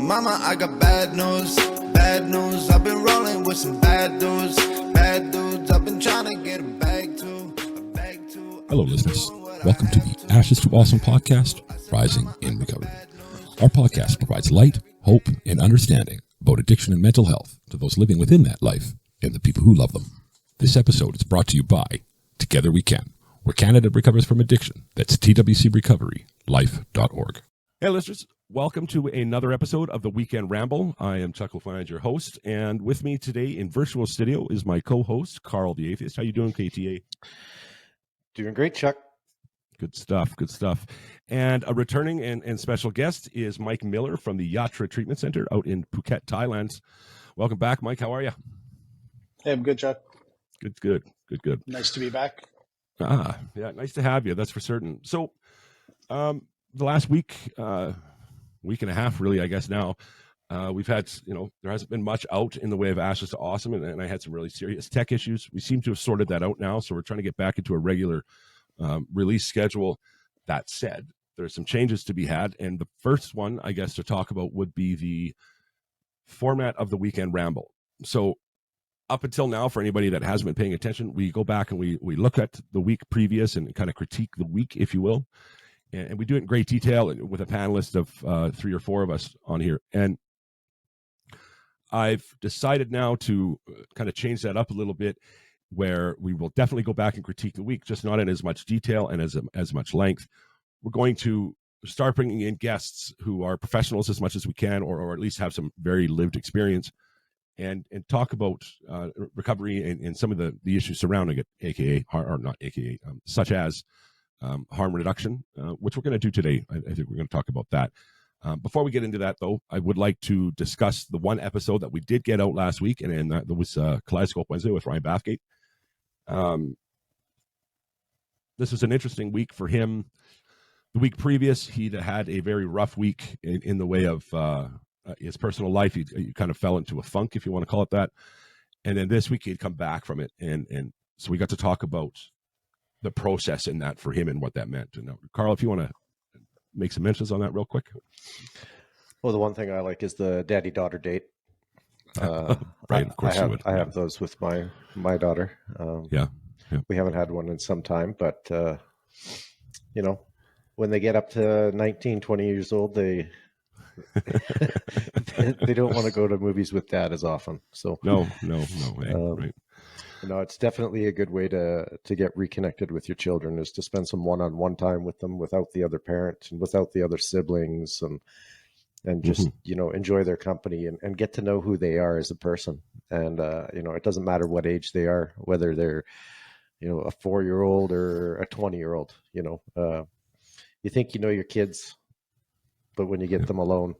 mama, I got bad news, bad news. I've been rolling with some bad dudes, bad dudes. I've been trying to get a bag too, Hello, listeners. Welcome to the Ashes to Awesome podcast, Rising in Recovery. Our podcast provides light, hope, and understanding about addiction and mental health to those living within that life and the people who love them. This episode is brought to you by Together We Can, where Canada recovers from addiction. That's twcrecoverylife.org. Hey, listeners. Welcome to another episode of the Weekend Ramble. I am Chuck LaFlange, your host, and with me today in virtual studio is my co-host, Carl the Atheist. How you doing, KTA? Doing great, Chuck. Good stuff, good stuff. And a returning and special guest is Mike Miller from the Yatra Treatment Center out in Phuket, Thailand. Welcome back, Mike. How are you? Hey, I'm good, Chuck. Good. Nice to be back. Yeah, nice to have you. That's for certain. So, the last week and a half, really, I guess now, we've had, there hasn't been much out in the way of Ashes to Awesome, and I had some really serious tech issues. We seem to have sorted that out now, so we're trying to get back into a regular release schedule. That said, there's some changes to be had, and the first one, I guess, to talk about would be the format of the Weekend Ramble. So up until now, for anybody that hasn't been paying attention, we go back and we look at the week previous and kind of critique the week, if you will. And we do it in great detail with a panelist of 3 or 4 of us on here. And I've decided now to kind of change that up a little bit, where we will definitely go back and critique the week, just not in as much detail and as much length. We're going to start bringing in guests who are professionals as much as we can, or at least have some very lived experience, and talk about recovery and some of the issues surrounding it, such as harm reduction, which we're going to do today. I think we're going to talk about that. Before we get into that, though, I would like to discuss the one episode that we did get out last week, and that was Kaleidoscope Wednesday with Ryan Bathgate. This was an interesting week for him. The week previous, he'd had a very rough week in the way of his personal life. He kind of fell into a funk, if you want to call it that. And then this week, he'd come back from it. And so we got to talk about the process in that for him and what that meant. And Carl, if you want to make some mentions on that real quick. Well, the one thing I like is the daddy-daughter date. Right, of course you would. I have those with my daughter. Yeah. We haven't had one in some time, but, when they get up to 19, 20 years old, they they don't want to go to movies with dad as often. So No way. Right. It's definitely a good way to get reconnected with your children, is to spend some one-on-one time with them without the other parent and without the other siblings, and just, enjoy their company and get to know who they are as a person. And, it doesn't matter what age they are, whether they're, a 4-year-old or a 20-year-old, you think you know your kids, but when you get them alone,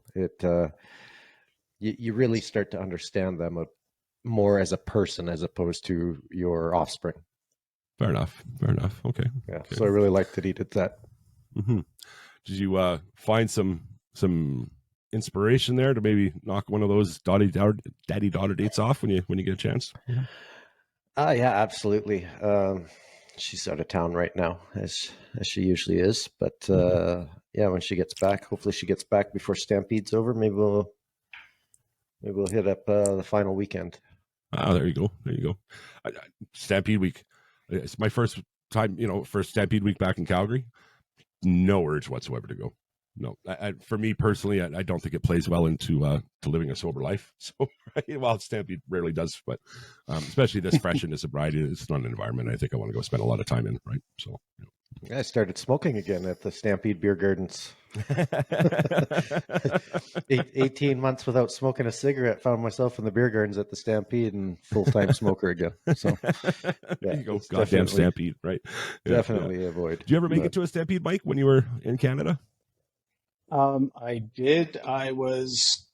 you really start to understand them more as a person as opposed to your offspring. Fair enough. Okay. Yeah. Okay. So I really liked that he did that. Mm-hmm. Did you find some inspiration there to maybe knock one of those daddy-daughter dates off when you get a chance? Yeah, absolutely. She's out of town right now, as she usually is. But when she gets back, hopefully she gets back before Stampede's over. Maybe we'll hit up the final weekend. There you go. Stampede week. It's my first time, first Stampede week back in Calgary. No urge whatsoever to go. No, for me personally, I don't think it plays well into to living a sober life. So, while Stampede rarely does, but especially this fresh into sobriety, it's not an environment I think I want to go spend a lot of time in. Right. So, I started smoking again at the Stampede Beer Gardens. 18 months without smoking a cigarette, found myself in the beer gardens at the Stampede and full-time smoker again. So, there you go. Goddamn Stampede, right? Definitely avoid. Did you ever make it to a Stampede, Mike, when you were in Canada? I did. I was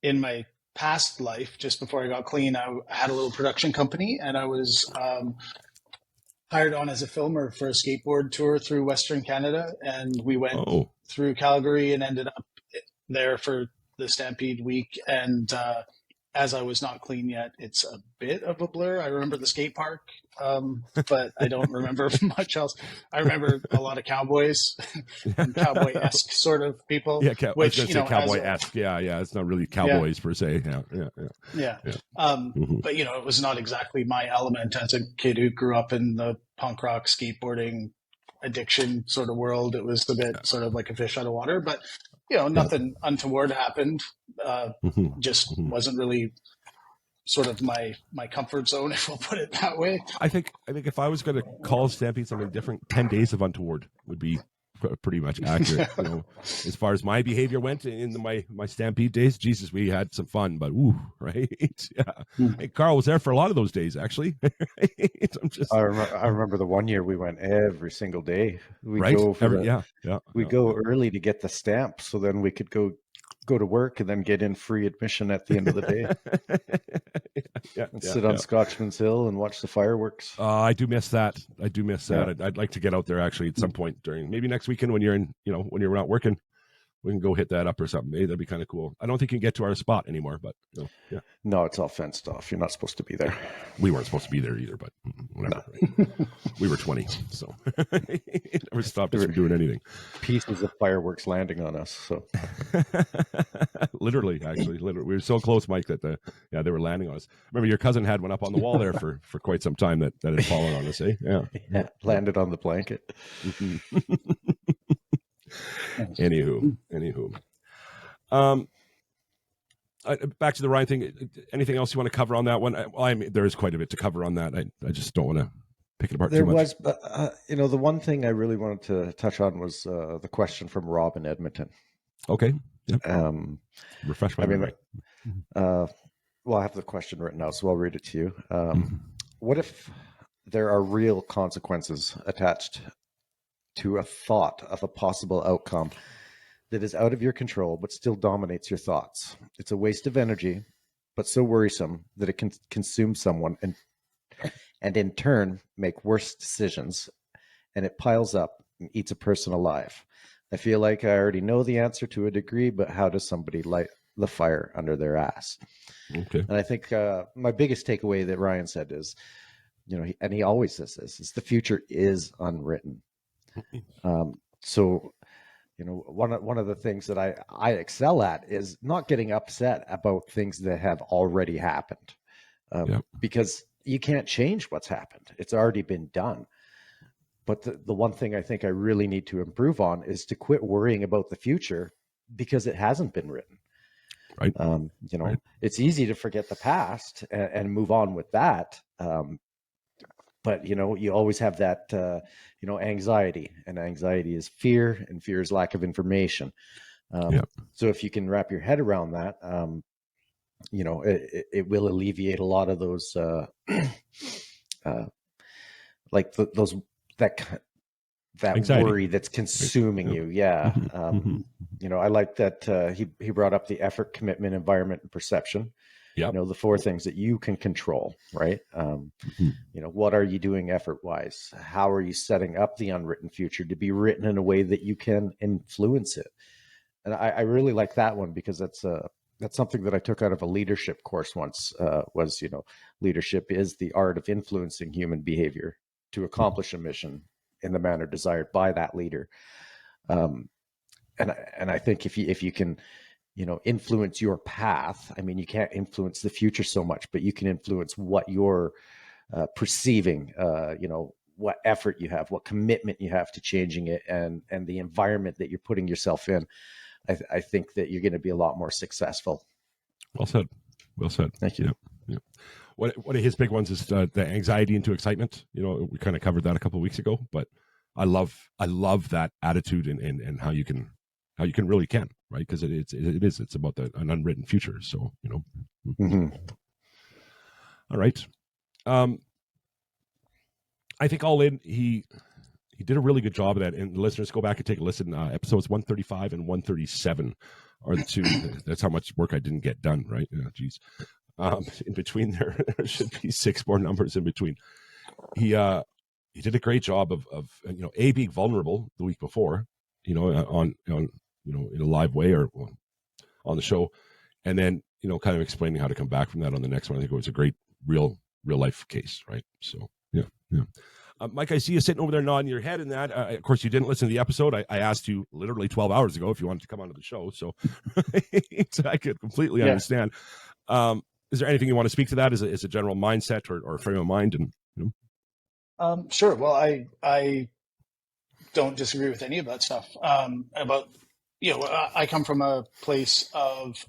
in my past life, just before I got clean, I had a little production company, and I was hired on as a filmer for a skateboard tour through Western Canada, and we went through Calgary and ended up there for the Stampede week. And as I was not clean yet, it's a bit of a blur. I remember the skate park, but I don't remember much else. I remember a lot of cowboys and cowboy-esque sort of people, Yeah, I was which, going to say cowboy-esque. Yeah, it's not really yeah, cowboys per se. yeah. Yeah. Hmm. But, it was not exactly my element as a kid who grew up in the punk rock skateboarding addiction sort of world. It was a bit sort of like a fish out of water, but nothing untoward happened. Hmm. Just Hmm. wasn't really sort of my comfort zone, if we'll put it that way. I think if I was going to call Stampede something different, 10 days of untoward would be pretty much accurate. As far as my behavior went in my Stampede days, Jesus, we had some fun, but right? Yeah. Hey, Carl was there for a lot of those days, actually. I remember the one year we went every single day. We right? go for we go early to get the stamp, so then we could go to work and then get in free admission at the end of the day. And sit on Scotchman's Hill and watch the fireworks. I do miss that. I'd like to get out there actually at some point during maybe next weekend when you're in, when you're not working. We can go hit that up or something. Maybe that'd be kind of cool. I don't think you can get to our spot anymore, but yeah. No, it's all fenced off. You're not supposed to be there. We weren't supposed to be there either, but whatever. No. We were 20, so it never stopped us from doing anything. Pieces of fireworks landing on us. So literally, we were so close, Mike, that they were landing on us. Remember, your cousin had one up on the wall there for quite some time that had fallen on us, eh? Yeah, landed on the blanket. Anywho, back to the Ryan thing. Anything else you want to cover on that one? There is quite a bit to cover on that. I just don't want to pick it apart too much. But the one thing I really wanted to touch on was the question from Rob in Edmonton. Okay. Yep. Refresh my memory. Well, I have the question written out, so I'll read it to you. What if there are real consequences attached to a thought of a possible outcome that is out of your control but still dominates your thoughts? It's a waste of energy, but so worrisome that it can consume someone and in turn make worse decisions, and it piles up and eats a person alive. I feel like I already know the answer to a degree, but how does somebody light the fire under their ass? Okay. And I think my biggest takeaway that Ryan said is, and he always says this, is the future is unwritten. So, one of the things that I excel at is not getting upset about things that have already happened, because you can't change what's happened. It's already been done. But the one thing I think I really need to improve on is to quit worrying about the future because it hasn't been written. Right. Right. It's easy to forget the past and move on with that. But, you always have that, anxiety, and anxiety is fear, and fear is lack of information. So if you can wrap your head around that, it will alleviate a lot of those, that anxiety. Worry that's consuming you. Yeah. I like that he brought up the effort, commitment, environment, and perception. Yeah. The four things that you can control, right? What are you doing effort-wise? How are you setting up the unwritten future to be written in a way that you can influence it? And I really like that one because that's something that I took out of a leadership course once. Was leadership is the art of influencing human behavior to accomplish a mission in the manner desired by that leader. And I think if you can, influence your path. I mean, you can't influence the future so much, but you can influence what you're perceiving, what effort you have, what commitment you have to changing it, and the environment that you're putting yourself in. I think that you're going to be a lot more successful. Well said. Thank you. Yeah. One of his big ones is the anxiety into excitement. We kind of covered that a couple of weeks ago, but I love that attitude and how you can really right? Because it's about an unwritten future. So, All right. I think all in, he did a really good job of that. And listeners, go back and take a listen. Episodes 135 and 137 are the two. That's how much work I didn't get done, right? Geez. In between there should be 6 more numbers in between. He did a great job of being vulnerable the week before, on in a live way or on the show, and then kind of explaining how to come back from that on the next one. I think it was a great real life case, right? So yeah. Mike, I see you sitting over there nodding your head in that. Of course, you didn't listen to the episode. I asked you literally 12 hours ago if you wanted to come onto the show. So I could completely understand. Is there anything you want to speak to that as a general mindset or frame of mind? And Sure. Well, I don't disagree with any of that stuff. About I come from a place of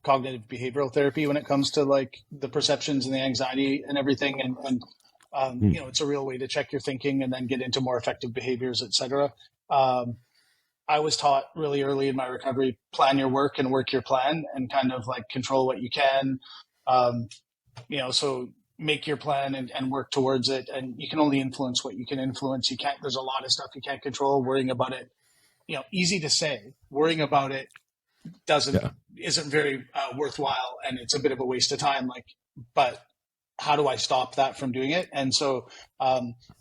cognitive behavioral therapy when it comes to like the perceptions and the anxiety and everything, and it's a real way to check your thinking and then get into more effective behaviors, etc. I was taught really early in my recovery, plan your work and work your plan, and kind of like control what you can. So make your plan and work towards it. And you can only influence what you can influence. There's a lot of stuff you can't control. Worrying about it, easy to say. Worrying about it isn't very worthwhile, and it's a bit of a waste of time. But how do I stop that from doing it? And so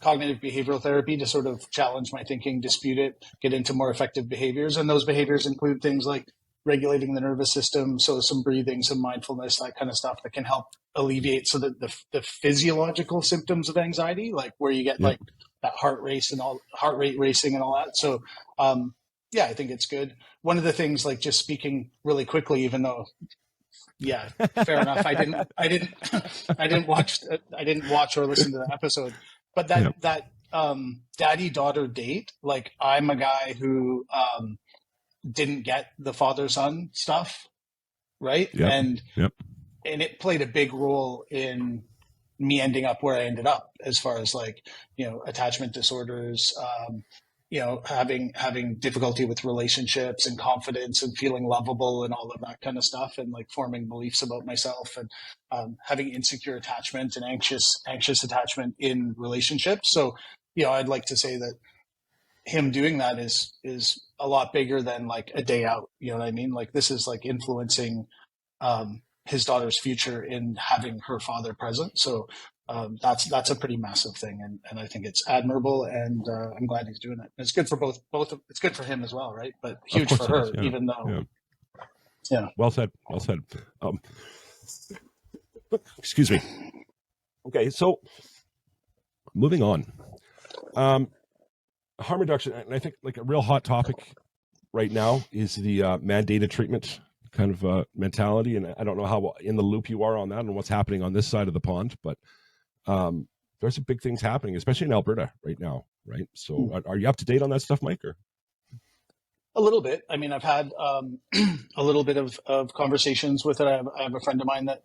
cognitive behavioral therapy to sort of challenge my thinking, dispute it, get into more effective behaviors. And those behaviors include things like regulating the nervous system, so some breathing, some mindfulness, that kind of stuff that can help alleviate the physiological symptoms of anxiety, like where you get like that heart rate racing and all that. So I think it's good. One of the things, like just speaking really quickly, even though fair enough. I didn't watch or listen to the episode, but that daddy-daughter date, like I'm a guy who didn't get the father-son stuff, right? And it played a big role in me ending up where I ended up, as far as like, attachment disorders, having difficulty with relationships and confidence and feeling lovable and all of that kind of stuff, and like forming beliefs about myself, and having insecure attachment and anxious attachment in relationships. So, I'd like to say that him doing that is a lot bigger than like a day out. You know what I mean? Like this is like influencing his daughter's future in having her father present. So that's a pretty massive thing, and I think it's admirable, and I'm glad he's doing it. It's good for both. It's good for him as well, right? But huge for her, even though. Well said. Excuse me. Okay, so moving on. Harm reduction, and I think like a real hot topic right now is the mandated treatment kind of mentality, and I don't know how in the loop you are on that and what's happening on this side of the pond, but there's some big things happening, especially in Alberta right now, right? So are you up to date on that stuff, Mike? Or? A little bit. I mean, I've had a little bit of conversations with it. I have a friend of mine that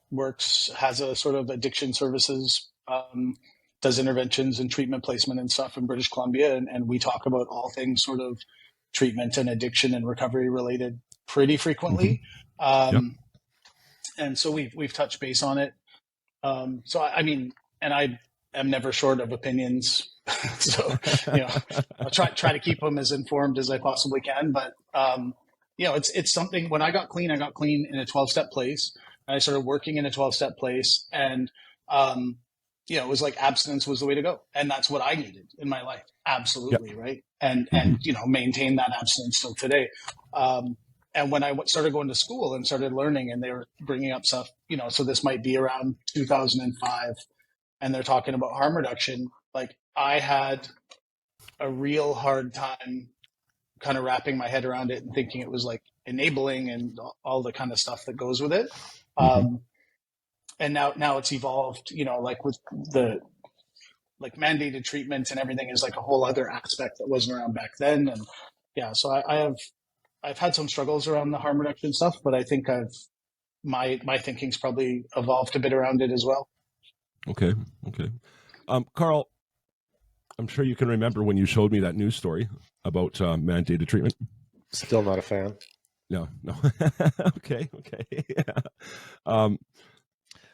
has a sort of addiction services, does interventions and treatment placement and stuff in British Columbia. And we talk about all things sort of treatment and addiction and recovery related pretty frequently. And so we've touched base on it. So I mean, and I am never short of opinions. So, I'll try to keep them as informed as I possibly can. But, it's something. When I got clean in a 12-step place, and I started working in a 12-step place, and, it was like abstinence was the way to go. And that's what I needed in my life. Absolutely. Right. And maintain that abstinence till today. And when I started going to school and started learning, and they were bringing up stuff, so this might be around 2005, and they're talking about harm reduction. Like I had a real hard time kind of wrapping my head around it and thinking it was like enabling and all the kind of stuff that goes with it. And now it's evolved, like with the like mandated treatment and everything is like a whole other aspect that wasn't around back then. And so I've had some struggles around the harm reduction stuff, but I think my thinking's probably evolved a bit around it as well. Okay. Carl, I'm sure you can remember when you showed me that news story about mandated treatment. Still not a fan. No. Okay. Yeah.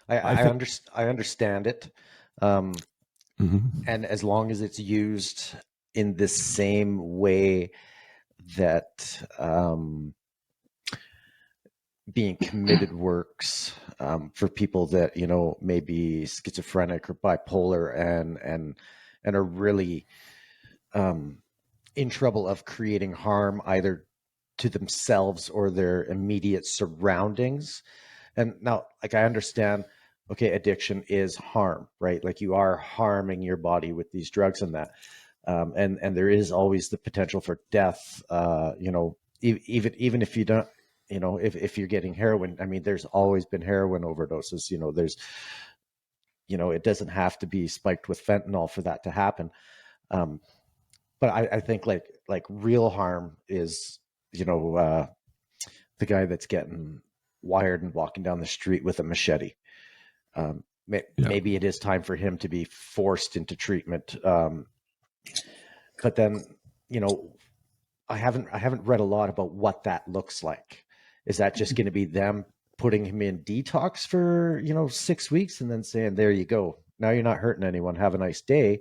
I understand it. And as long as it's used in the same way that being committed works for people that may be schizophrenic or bipolar and are really in trouble of creating harm either to themselves or their immediate surroundings. And now, like, I understand, okay, addiction is harm, right? Like, you are harming your body with these drugs and that. And there is always the potential for death, even if you don't, if you're getting heroin. I mean, there's always been heroin overdoses, it doesn't have to be spiked with fentanyl for that to happen. But I think like real harm is, the guy that's getting wired and walking down the street with a machete. Maybe it is time for him to be forced into treatment. But then, I haven't read a lot about what that looks like. Is that just going to be them putting him in detox for, 6 weeks and then saying, there you go, now you're not hurting anyone, have a nice day?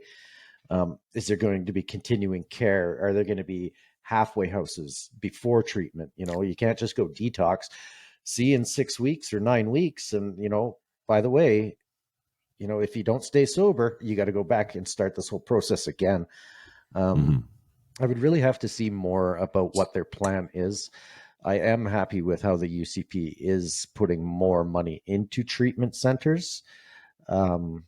Is there going to be continuing care? Are there going to be halfway houses before treatment? You can't just go detox, see you in 6 weeks or 9 weeks. And, by the way, if you don't stay sober, you got to go back and start this whole process again. I would really have to see more about what their plan is. I am happy with how the UCP is putting more money into treatment centers. And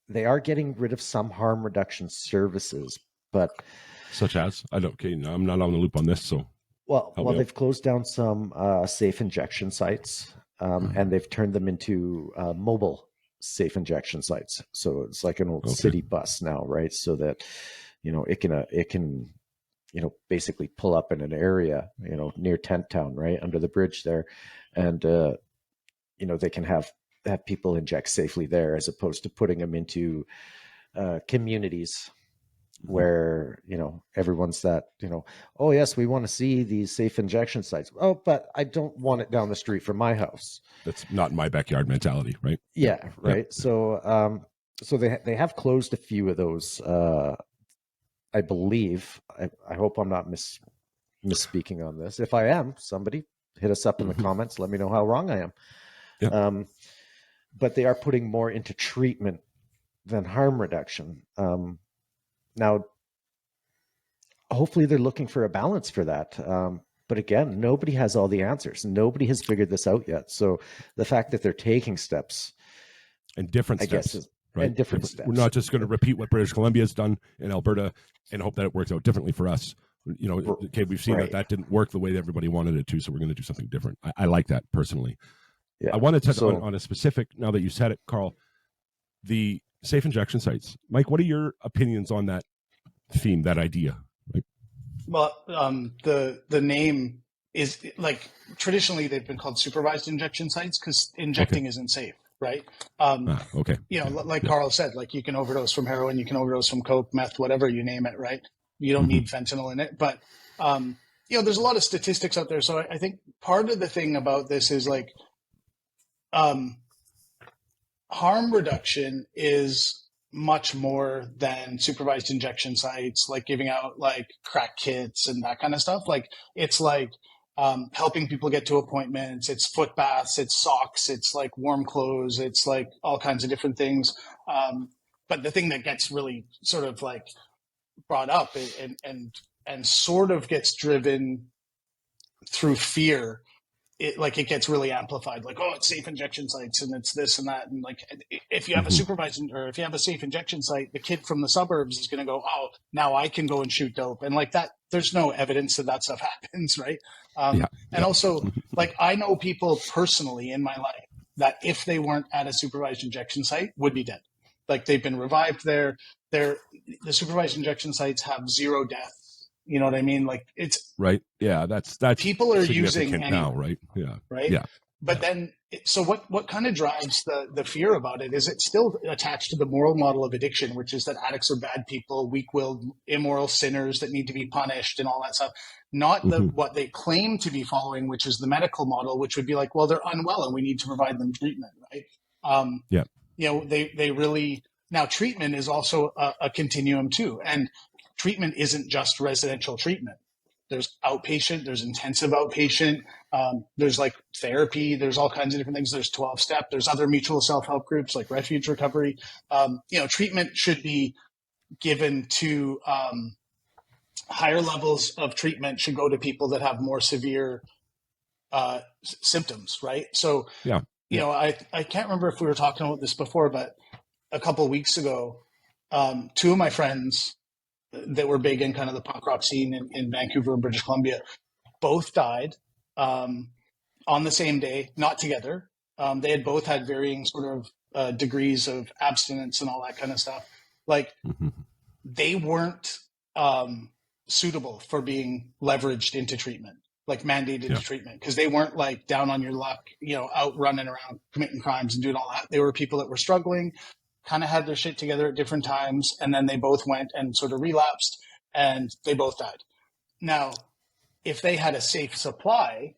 they are getting rid of some harm reduction services, but such as, I'm not on the loop on this. So, well, they've closed down some safe injection sites, and they've turned them into mobile safe injection sites. So it's like an old city bus now, right? So that, it can, basically pull up in an area, near Tent Town, right under the bridge there, and they can have people inject safely there, as opposed to putting them into communities where, everyone's that, oh yes, we want to see these safe injection sites. Oh, but I don't want it down the street from my house. That's not my backyard mentality, right? Yeah, right. Yeah. So they have closed a few of those. I believe. I hope I'm not misspeaking on this. If I am, somebody hit us up in the comments. Let me know how wrong I am. Yeah. But they are putting more into treatment than harm reduction. Now, hopefully they're looking for a balance for that. But again, nobody has all the answers. Nobody has figured this out yet. So the fact that they're taking steps and different steps, I guess, right? And different steps. We're not just going to repeat what British Columbia has done in Alberta and hope that it works out differently for us. Okay, we've seen that didn't work the way that everybody wanted it to, so we're going to do something different. I like that personally. Yeah. I want to touch on a specific, now that you said it, Carl, the safe injection sites. Mike, what are your opinions on that theme, that idea? Right? Well, the name is, like, traditionally they've been called supervised injection sites because injecting isn't safe, right? Like Carl said, like, you can overdose from heroin, you can overdose from coke, meth, whatever, you name it, right? You don't need fentanyl in it. But, there's a lot of statistics out there. So I think part of the thing about this is, like, harm reduction is much more than supervised injection sites, like giving out like crack kits and that kind of stuff. Like, it's like helping people get to appointments, it's foot baths, it's socks, it's like warm clothes, it's like all kinds of different things. But the thing that gets really sort of like brought up and sort of gets driven through fear, it gets really amplified, like, oh, it's safe injection sites and it's this and that. And like, if you have a supervised, or if you have a safe injection site, the kid from the suburbs is going to go, oh, now I can go and shoot dope. And like that, there's no evidence that stuff happens. Right. And also, like, I know people personally in my life that if they weren't at a supervised injection site would be dead. Like, they've been revived there. The supervised injection sites have 0 deaths. You know what I mean? Like, it's right. Yeah, that's people are using anyway, now, right? Yeah, right. Yeah, but then, so what kind of drives the fear about it is it's still attached to the moral model of addiction, which is that addicts are bad people, weak-willed, immoral sinners that need to be punished and all that stuff. Not what they claim to be following, which is the medical model, which would be like, well, they're unwell and we need to provide them treatment, right? They really, now treatment is also a continuum too, and treatment isn't just residential treatment. There's outpatient, there's intensive outpatient, there's like therapy, there's all kinds of different things. There's 12-step, there's other mutual self-help groups like Refuge Recovery. Treatment should be given to higher levels of treatment should go to people that have more severe symptoms, right? So, Yeah. you know, I can't remember if we were talking about this before, but a couple of weeks ago, two of my friends that were big in kind of the punk rock scene in Vancouver and British Columbia both died on the same day, not together. They had both had varying sort of degrees of abstinence and all that kind of stuff. Like, they weren't suitable for being leveraged into treatment, like mandated into treatment, because they weren't like down on your luck, you know, out running around committing crimes and doing all that. They were people that were struggling, kind of had their shit together at different times, and then they both went and sort of relapsed, and they both died. Now, if they had a safe supply,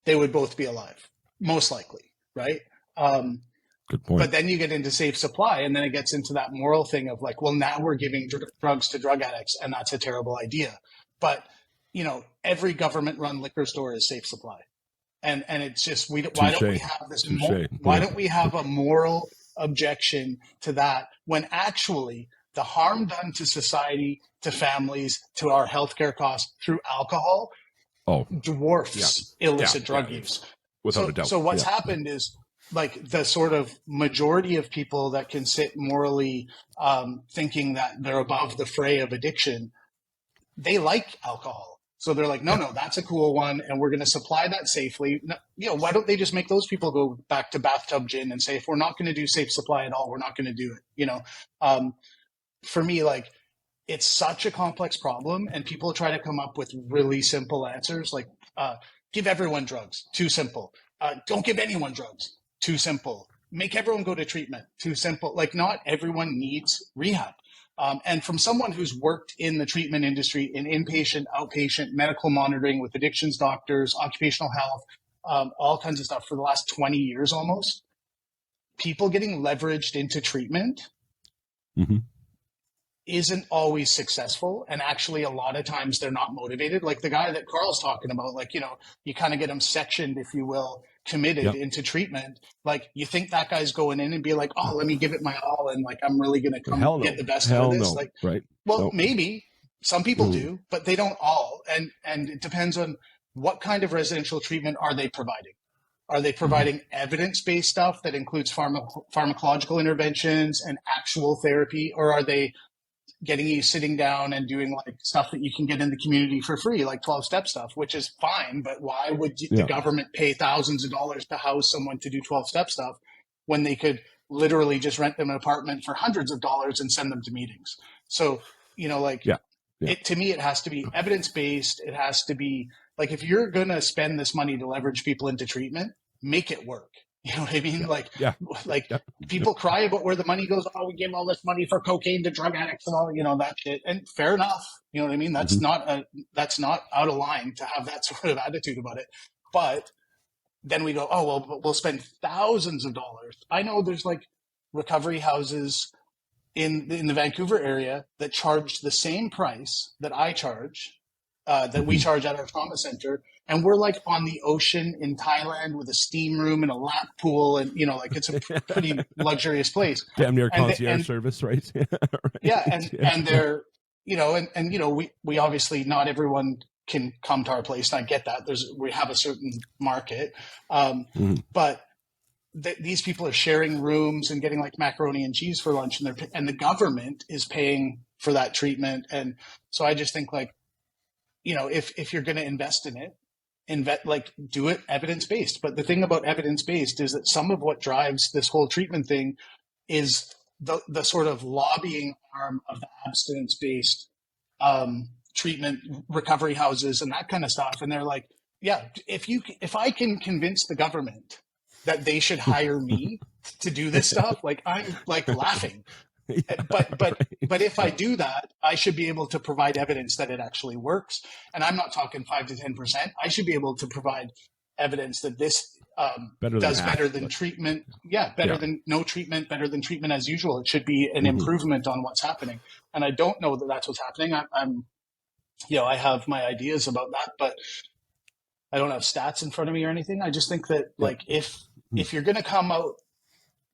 they would both be alive, most likely, right? Good point. But then you get into safe supply, and then it gets into that moral thing of like, well, now we're giving drugs to drug addicts, and that's a terrible idea. But, you know, every government-run liquor store is safe supply. And it's just, why don't we have this? Why don't we have a moral objection to that when actually the harm done to society, to families, to our healthcare costs through alcohol dwarfs illicit drug use. Without a doubt. So what's happened is, like, the sort of majority of people that can sit morally thinking that they're above the fray of addiction, they like alcohol. So they're like, no, that's a cool one, and we're going to supply that safely. You know, why don't they just make those people go back to bathtub gin and say, if we're not going to do safe supply at all, we're not going to do it? You know, for me, like, it's such a complex problem, and people try to come up with really simple answers, like give everyone drugs, too simple. Don't give anyone drugs, too simple. Make everyone go to treatment, too simple. Like, not everyone needs rehab. And from someone who's worked in the treatment industry in inpatient, outpatient, medical monitoring with addictions doctors, occupational health, all kinds of stuff for the last 20 years almost, people getting leveraged into treatment isn't always successful. And actually, a lot of times they're not motivated. Like the guy that Carl's talking about, like, you know, you kind of get them sectioned, if you will, committed into treatment. Like, you think that guy's going in and be like, oh, let me give it my all, and like, I'm really going to come get the best out of this. Like, right. Well, maybe some people do, but they don't all. And it depends on what kind of residential treatment are they providing. Are they providing evidence-based stuff that includes pharmacological interventions and actual therapy? Or are they getting you sitting down and doing like stuff that you can get in the community for free, like 12-step stuff, which is fine. But why would the government pay thousands of dollars to house someone to do 12-step stuff when they could literally just rent them an apartment for hundreds of dollars and send them to meetings? So, you know, like, It, to me, it has to be evidence-based. It has to be like, if you're going to spend this money to leverage people into treatment, make it work. You know what I mean? People cry about where the money goes. Oh, we give all this money for cocaine to drug addicts and all, you know, that shit. And fair enough. You know what I mean? That's not out of line to have that sort of attitude about it. But then we go, oh, well, we'll spend thousands of dollars. I know there's like recovery houses in the Vancouver area that charge the same price that I charge, that we charge at our trauma center. And we're like on the ocean in Thailand with a steam room and a lap pool. And, you know, like, it's a pretty luxurious place. Damn near concierge service, right? And they're, you know, and, you know, we obviously, not everyone can come to our place. And I get that. We have a certain market. But these people are sharing rooms and getting like macaroni and cheese for lunch, and the government is paying for that treatment. And so I just think, like, you know, if you're going to invest in it, do it evidence-based. But the thing about evidence-based is that some of what drives this whole treatment thing is the sort of lobbying arm of the abstinence-based treatment recovery houses and that kind of stuff. And they're like, yeah, if I can convince the government that they should hire me to do this stuff, like, I'm like laughing. But if I do that, I should be able to provide evidence that it actually works. And I'm not talking 5 to 10%. I should be able to provide evidence that this does better than treatment. Yeah, better than no treatment, better than treatment as usual. It should be an improvement on what's happening. And I don't know that that's what's happening. I'm, you know, I have my ideas about that, but I don't have stats in front of me or anything. I just think that, like, if you're going to come out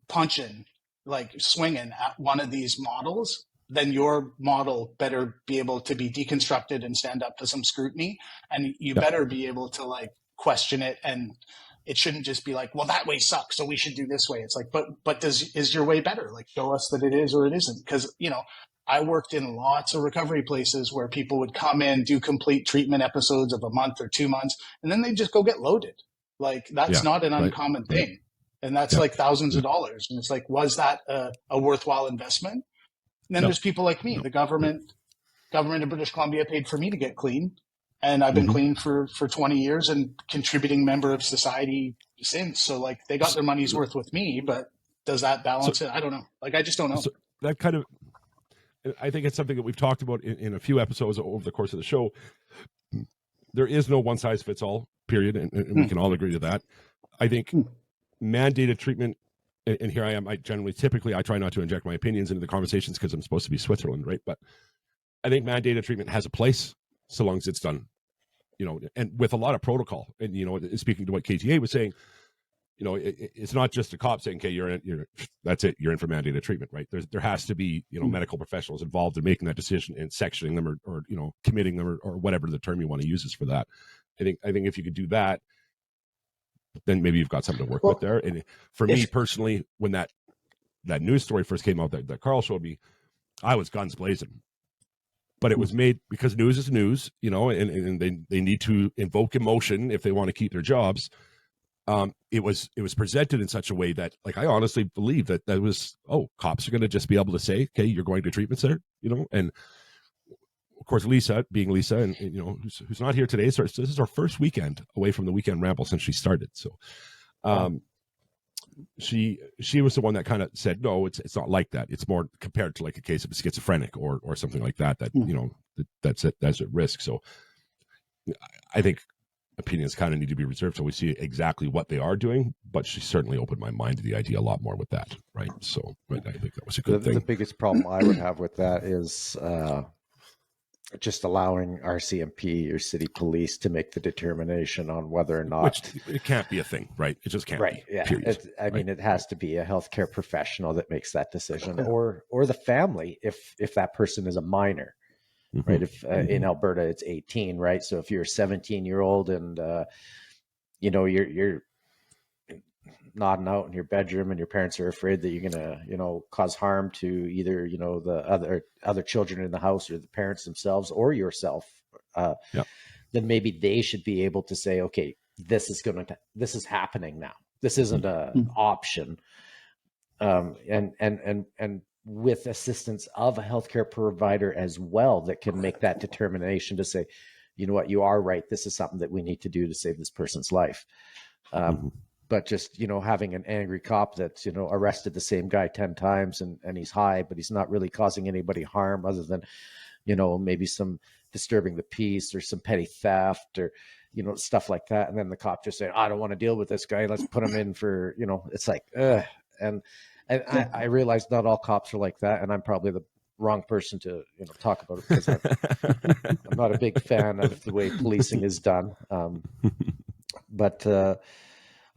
punching, like swinging at one of these models, then your model better be able to be deconstructed and stand up to some scrutiny. And you Yeah. better be able to like question it. And it shouldn't just be like, well, that way sucks, so we should do this way. It's like, but is your way better? Like, show us that it is or it isn't. Because, you know, I worked in lots of recovery places where people would come in, do complete treatment episodes of a month or 2 months, and then they just go get loaded. Like, that's not an uncommon thing. And that's like thousands of dollars. And it's like, was that a worthwhile investment? And then there's people like me. The government of British Columbia paid for me to get clean. And I've been clean for 20 years and contributing member of society since. So like they got their money's worth with me, but does that balance it? I don't know. Like, I just don't know. So that kind of, I think it's something that we've talked about in a few episodes over the course of the show. There is no one size fits all, period. And we can all agree to that. I think mandated treatment, and here I am, typically I try not to inject my opinions into the conversations because I'm supposed to be Switzerland, right? But I think mandated treatment has a place so long as it's done, you know, and with a lot of protocol. And, you know, speaking to what KTA was saying, you know, it's not just a cop saying, okay, that's it, you're in for mandated treatment, right? There has to be, you know, medical professionals involved in making that decision and sectioning them or you know, committing them or whatever the term you want to use is for that. I think if you could do that, then maybe you've got something to work with there. And for me personally, when that news story first came out that Carl showed me, I was guns blazing. But it was made because news is news, you know, and they need to invoke emotion if they want to keep their jobs. It was presented in such a way that, like, I honestly believe that was, cops are going to just be able to say, okay, you're going to treatment center, you know. And of course, Lisa, and you know, who's not here today, so this is our first weekend away from the weekend ramble since she started. So, she was the one that kind of said, no, it's not like that. It's more compared to like a case of a schizophrenic or something like that, you know, that's at risk. So I think opinions kind of need to be reserved so we see exactly what they are doing, but she certainly opened my mind to the idea a lot more with that. Right. So I think that was a good thing. The biggest problem I would have with that is, just allowing RCMP or city police to make the determination on whether or not. Which it can't be a thing, right? It just can't be. Yeah. I mean, it has to be a healthcare professional that makes that decision, or the family if that person is a minor, right? If in Alberta it's 18, right? So if you're a 17-year-old and you know you're nodding out in your bedroom and your parents are afraid that you're gonna, you know, cause harm to either, you know, the other children in the house or the parents themselves or yourself, then maybe they should be able to say, okay, this is happening now. This isn't an option. And with assistance of a healthcare provider as well that can make that determination to say, you know what, you are right. This is something that we need to do to save this person's life. But just, you know, having an angry cop that's, you know, arrested the same guy 10 times and he's high, but he's not really causing anybody harm other than, you know, maybe some disturbing the peace or some petty theft or, you know, stuff like that. And then the cop just saying, I don't want to deal with this guy. Let's put him in for, you know, it's like, and I realize not all cops are like that. And I'm probably the wrong person to, you know, talk about it because I'm not a big fan of the way policing is done. But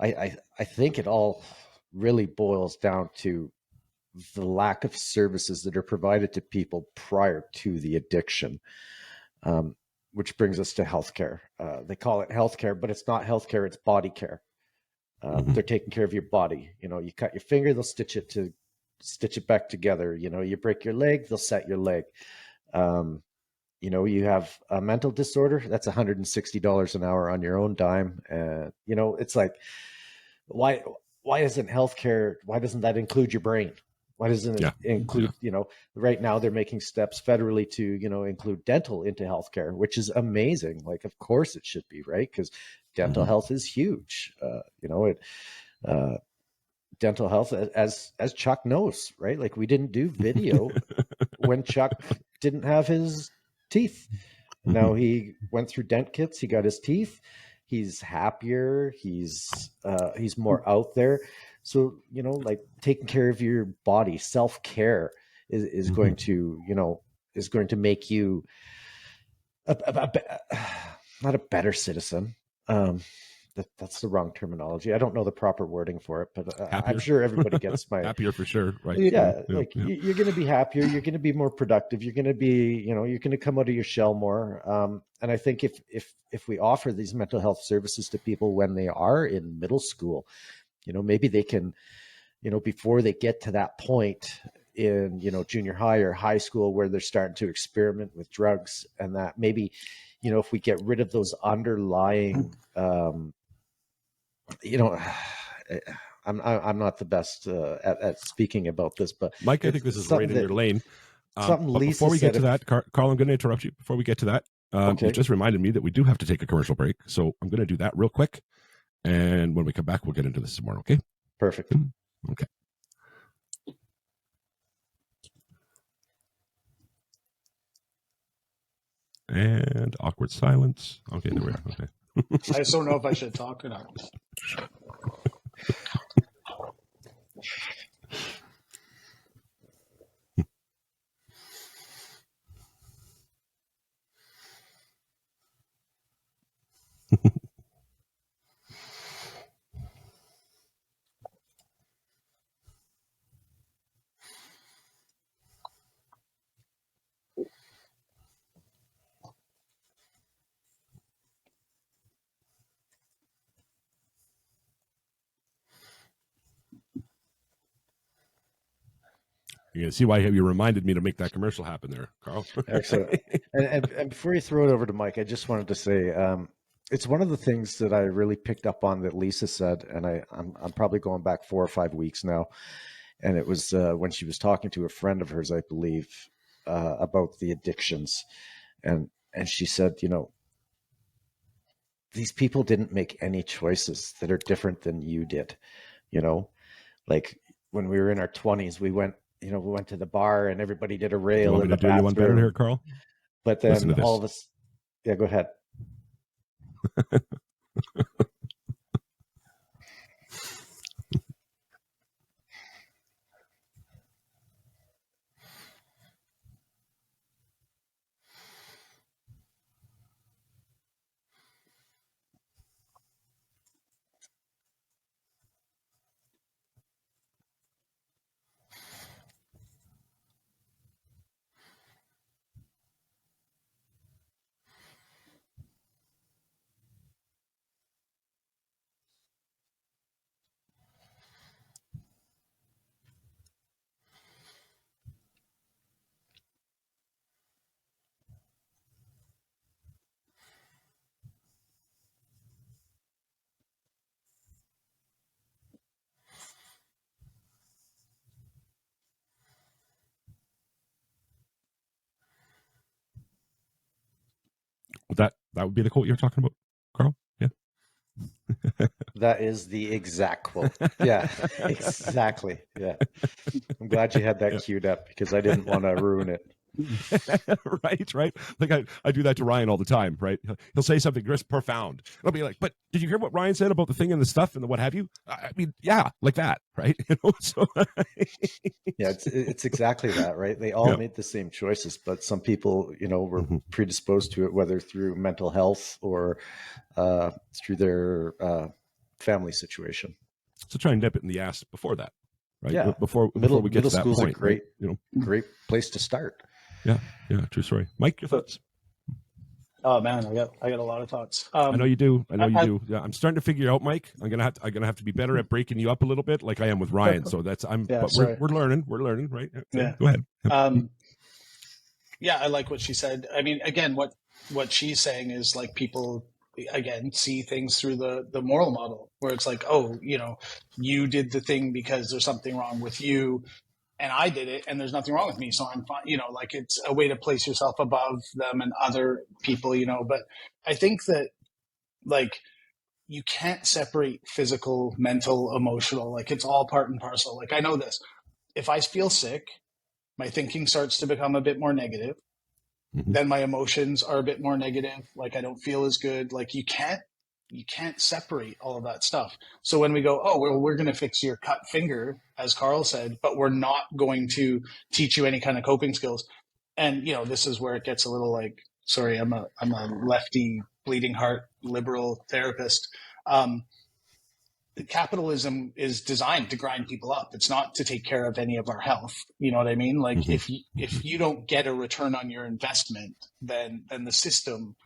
I think it all really boils down to the lack of services that are provided to people prior to the addiction, which brings us to healthcare. They call it healthcare, but it's not healthcare, it's body care. They're taking care of your body. You know, you cut your finger, they'll stitch it back together. You know, you break your leg, they'll set your leg. You know, you have a mental disorder, that's $160 an hour on your own dime. And, you know, it's like, why isn't healthcare, why doesn't that include your brain? Why doesn't it include, you know, right now they're making steps federally to, you know, include dental into healthcare, which is amazing. Like, of course it should be, right? Because dental health is huge. You know, dental health, as Chuck knows, right? Like, we didn't do video when Chuck didn't have his teeth. Now he went through dent kits, he got his teeth, he's happier, he's more out there. So, you know, like, taking care of your body, self-care is going to, you know, is going to make you not a better citizen, that's the wrong terminology. I don't know the proper wording for it, but Happier. I'm sure everybody gets my Happier for sure, right? yeah, Yeah, like yeah. you're going to be happier, you're going to be more productive, you're going to be, you're going to come out of your shell more. And I think if we offer these mental health services to people when they are in middle school, maybe they can, before they get to that point in, junior high or high school where they're starting to experiment with drugs, and that maybe, if we get rid of those underlying, I'm not the best at speaking about this, but Mike, I think this is right in your lane. Something But Lisa before we get said to that, Carl, I'm going to interrupt you. Before we get to that, Okay. you just reminded me that we do have to take a commercial break. So I'm going to do that real quick. And when we come back, we'll get into this some more, okay? Perfect. Okay. And awkward silence. Okay, there we are. Okay. I just don't know if I should talk or not. You can see why you reminded me to make that commercial happen there, Carl. Excellent. And before you throw it over to Mike, I just wanted to say it's one of the things that I really picked up on that Lisa said, and I'm probably going back 4 or 5 weeks now, and it was when she was talking to a friend of hers, I believe, about the addictions, and she said, these people didn't make any choices that are different than you did, like when we were in our 20s, we went to the bar and everybody did a You rail want in me the to do you one better bathroom. here, Carl? But Listen then to all this. of us, yeah, go ahead. That would be the quote you're talking about, Carl? Yeah. That is the exact quote. Yeah, exactly. Yeah. I'm glad you had that queued up because I didn't want to ruin it. right. Like I do that to Ryan all the time, right? He'll say something just profound. I'll be like, but did you hear what Ryan said about the thing and the stuff and the what have you? I mean, yeah, like that, right? So Yeah, it's exactly that, right? They all made the same choices, but some people, were predisposed to it, whether through mental health or through their family situation. So try and nip it in the ass before that, right? Yeah, Before we get to that point, great, right? Great place to start. Yeah, true story. Mike, your thoughts? Oh man, I got a lot of thoughts. I know you do. Yeah, I'm starting to figure out, Mike. I'm gonna have to be better at breaking you up a little bit, like I am with Ryan. So that's but we're learning. We're learning, right? Yeah. Go ahead. Yeah, I like what she said. I mean, again, what she's saying is like people again see things through the moral model, where it's like, oh, you did the thing because there's something wrong with you, and I did it, and there's nothing wrong with me, so I'm fine. Like it's a way to place yourself above them and other people. But I think that like you can't separate physical, mental, emotional. Like it's all part and parcel. Like I know this. If I feel sick, my thinking starts to become a bit more negative. Mm-hmm. Then my emotions are a bit more negative. Like I don't feel as good. Like you can't separate all of that stuff. So when we go, oh, well, we're going to fix your cut finger, as Carl said, but we're not going to teach you any kind of coping skills. And, this is where it gets a little like, sorry, I'm a lefty bleeding heart liberal therapist. Capitalism is designed to grind people up. It's not to take care of any of our health. You know what I mean? Like if you don't get a return on your investment, then the system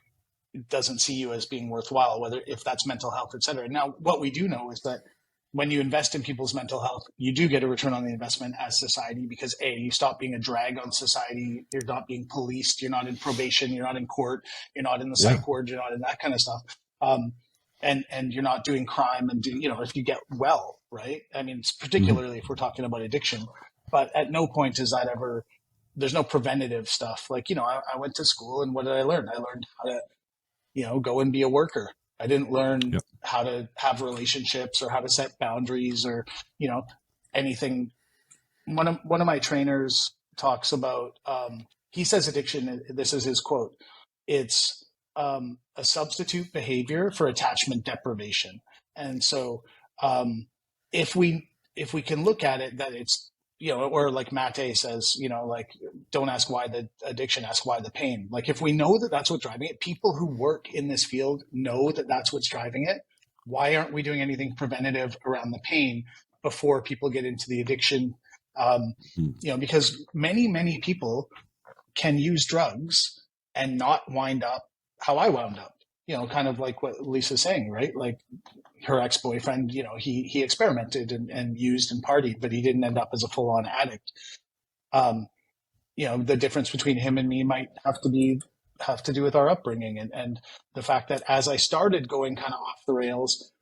doesn't see you as being worthwhile, whether if that's mental health, et cetera. Now, what we do know is that when you invest in people's mental health, you do get a return on the investment as society, because you stop being a drag on society. You're not being policed. You're not in probation. You're not in court. You're not in the psych ward. You're not in that kind of stuff. And you're not doing crime and if you get well, right? I mean, particularly if we're talking about addiction, but at no point is that ever, there's no preventative stuff. Like, I went to school, and what did I learn? I learned how to, go and be a worker. I didn't learn how to have relationships or how to set boundaries or, anything. One of my trainers talks about, he says addiction, this is his quote, it's a substitute behavior for attachment deprivation. And so if we can look at it that it's, or like Mate says, like, don't ask why the addiction, ask why the pain. Like, if we know that that's what's driving it, people who work in this field know that that's what's driving it. Why aren't we doing anything preventative around the pain before people get into the addiction? Because many people can use drugs and not wind up how I wound up, kind of like what Lisa's saying, right? Like her ex-boyfriend, he experimented and used and partied, but he didn't end up as a full-on addict. The difference between him and me might have to do with our upbringing and the fact that as I started going kind of off the rails,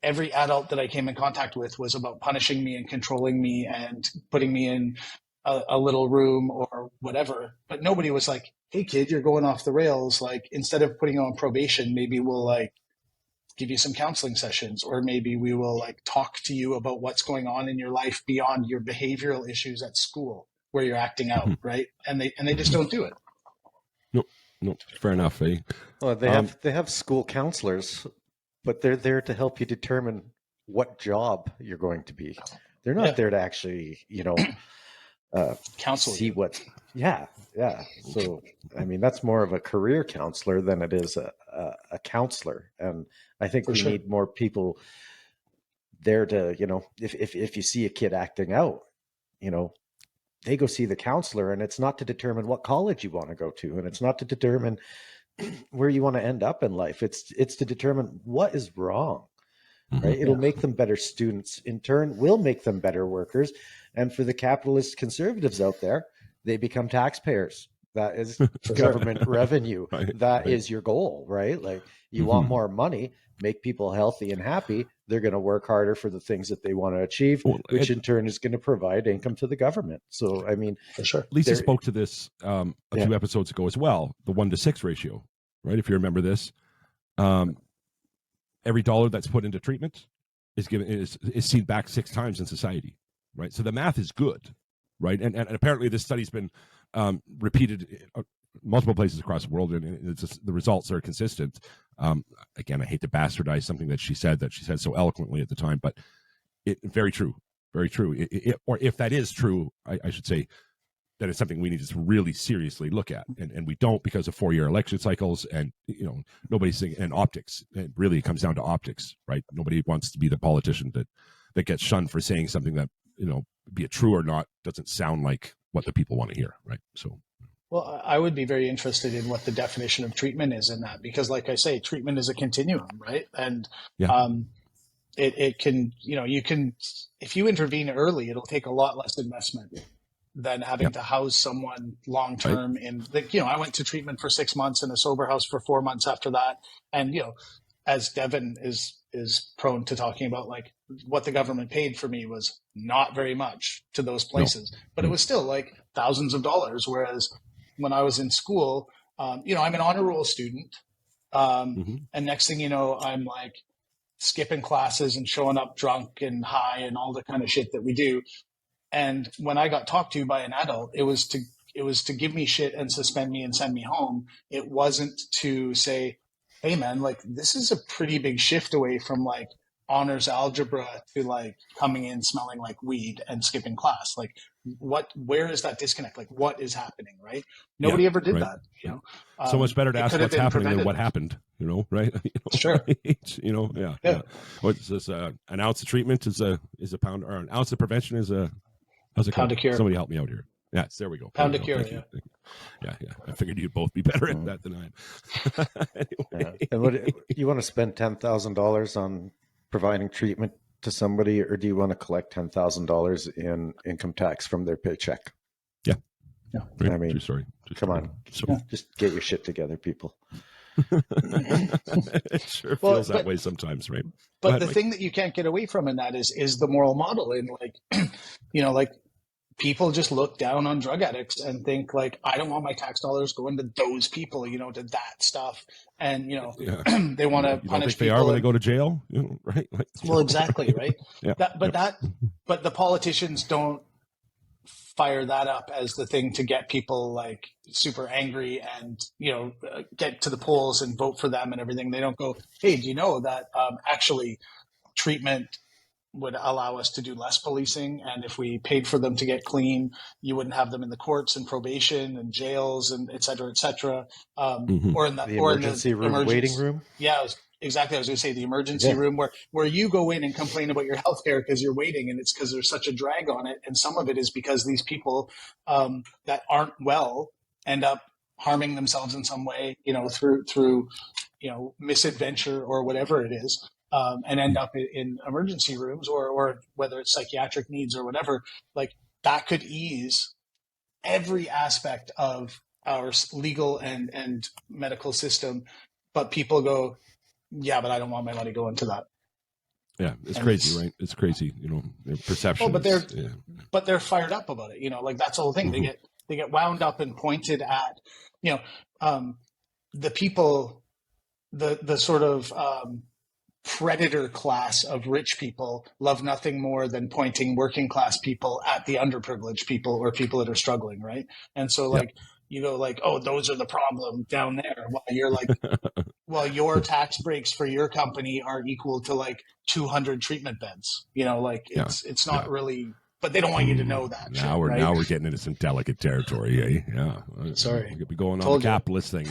every adult that I came in contact with was about punishing me and controlling me and putting me in a little room or whatever. But nobody was like, hey kid, you're going off the rails. Like, instead of putting you on probation, maybe we'll like give you some counseling sessions, or maybe we will like talk to you about what's going on in your life beyond your behavioral issues at school where you're acting out. Right. And they just don't do it. No, fair enough. Eh? Well, they have school counselors, but they're there to help you determine what job you're going to be. They're not there to actually, counsel see you. what. Yeah. So, I mean, that's more of a career counselor than it is a counselor. And I think we need more people there to, if you see a kid acting out, they go see the counselor, and it's not to determine what college you want to go to. And it's not to determine where you want to end up in life. It's to determine what is wrong, right? It'll make them better students. In turn, will make them better workers. And for the capitalist conservatives out there, they become taxpayers. That is government revenue. That is your goal, right? Like, you want more money, make people healthy and happy. They're going to work harder for the things that they want to achieve, which in turn is going to provide income to the government. So, I mean, for sure. Lisa spoke to this a few episodes ago as well, the 1-to-6 ratio, right? If you remember this, every dollar that's put into treatment is seen back 6 times in society, right? So the math is good, right? And apparently this study's been repeated multiple places across the world, and the results are consistent. Again, I hate to bastardize something that she said so eloquently at the time, but very true, very true. Or if that is true, I should say that it's something we need to really seriously look at, and we don't, because of 4-year election cycles, and nobody's saying, and optics. It really comes down to optics, right? Nobody wants to be the politician that gets shunned for saying something that, be it true or not, doesn't sound like what the people want to hear, right? So. Well, I would be very interested in what the definition of treatment is in that, because like I say, treatment is a continuum, right? And it can, you can, if you intervene early, it'll take a lot less investment than having to house someone long-term in, I went to treatment for 6 months and a sober house for 4 months after that. And, as Devin is prone to talking about, like, what the government paid for me was not very much to those places, but it was still like thousands of dollars. Whereas when I was in school, I'm an honor roll student. And next thing you know, I'm like skipping classes and showing up drunk and high and all the kind of shit that we do. And when I got talked to by an adult, it was to give me shit and suspend me and send me home. It wasn't to say, hey man, like, this is a pretty big shift away from like honors algebra to like coming in smelling like weed and skipping class. Like, where is that disconnect? Like, what is happening? Right. Nobody ever did that. So much better to ask what's happening than what happened. right? Sure. Right? Yeah. What's this? An ounce of treatment is a pound, or an ounce of prevention is a, how's it Pound called? of cure. Somebody help me out here. Yes, there we go. Pound There of we go. cure, Thank you. Yeah. I figured you'd both be better at that than I am. Anyway. Yeah. And what you want to spend $10,000 on providing treatment to somebody, or do you want to collect $10,000 in income tax from their paycheck? Yeah. I mean, true story. come on, just get your shit together, people. It sure feels that way sometimes, right? But the thing that you can't get away from in that is the moral model. And like, people just look down on drug addicts and think like, I don't want my tax dollars going to those people, to that stuff. And, they want to punish people. They are when they go to jail, right? Well, exactly. Right. Yeah. But the politicians don't fire that up as the thing to get people like super angry and, get to the polls and vote for them and everything. They don't go, hey, do you know that actually treatment would allow us to do less policing, and if we paid for them to get clean, you wouldn't have them in the courts and probation and jails and et cetera, or in the emergency room, waiting room. Yeah, exactly. I was going to say the emergency room where you go in and complain about your healthcare because you're waiting, and it's because there's such a drag on it, and some of it is because these people that aren't well end up harming themselves in some way, through misadventure or whatever it is. And end up in emergency rooms or whether it's psychiatric needs or whatever, like that could ease every aspect of our legal and medical system. But people go, yeah, but I don't want my money going to that. Yeah, it's crazy, right? It's crazy, perception. But they're fired up about it, like that's the whole thing. They get wound up and pointed at, the people, the sort of predator class of rich people love nothing more than pointing working class people at the underprivileged people or people that are struggling, right? And so you go like, oh, those are the problem down there. While you're like, well, your tax breaks for your company are equal to like 200 treatment beds. It's not really. But they don't want you to know that. Now we're getting into some delicate territory, eh? Yeah. Sorry. We could be going on the capitalist thing.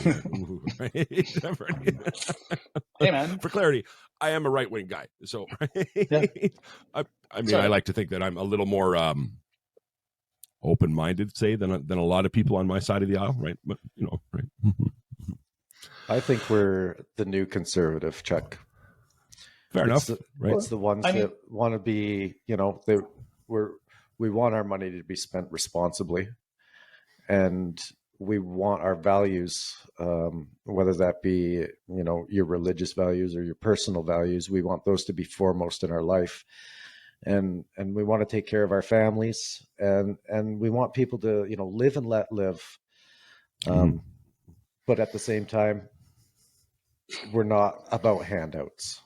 Hey, man. For clarity, I am a right-wing guy. So, I like to think that I'm a little more open-minded, say, than a lot of people on my side of the aisle, right? But, right. I think we're the new conservative, Chuck. Fair enough. Right. It's the ones that want to be, we want our money to be spent responsibly, and we want our values, whether that be, your religious values or your personal values, we want those to be foremost in our life. And we want to take care of our families, and we want people to, live and let live. But at the same time, we're not about handouts.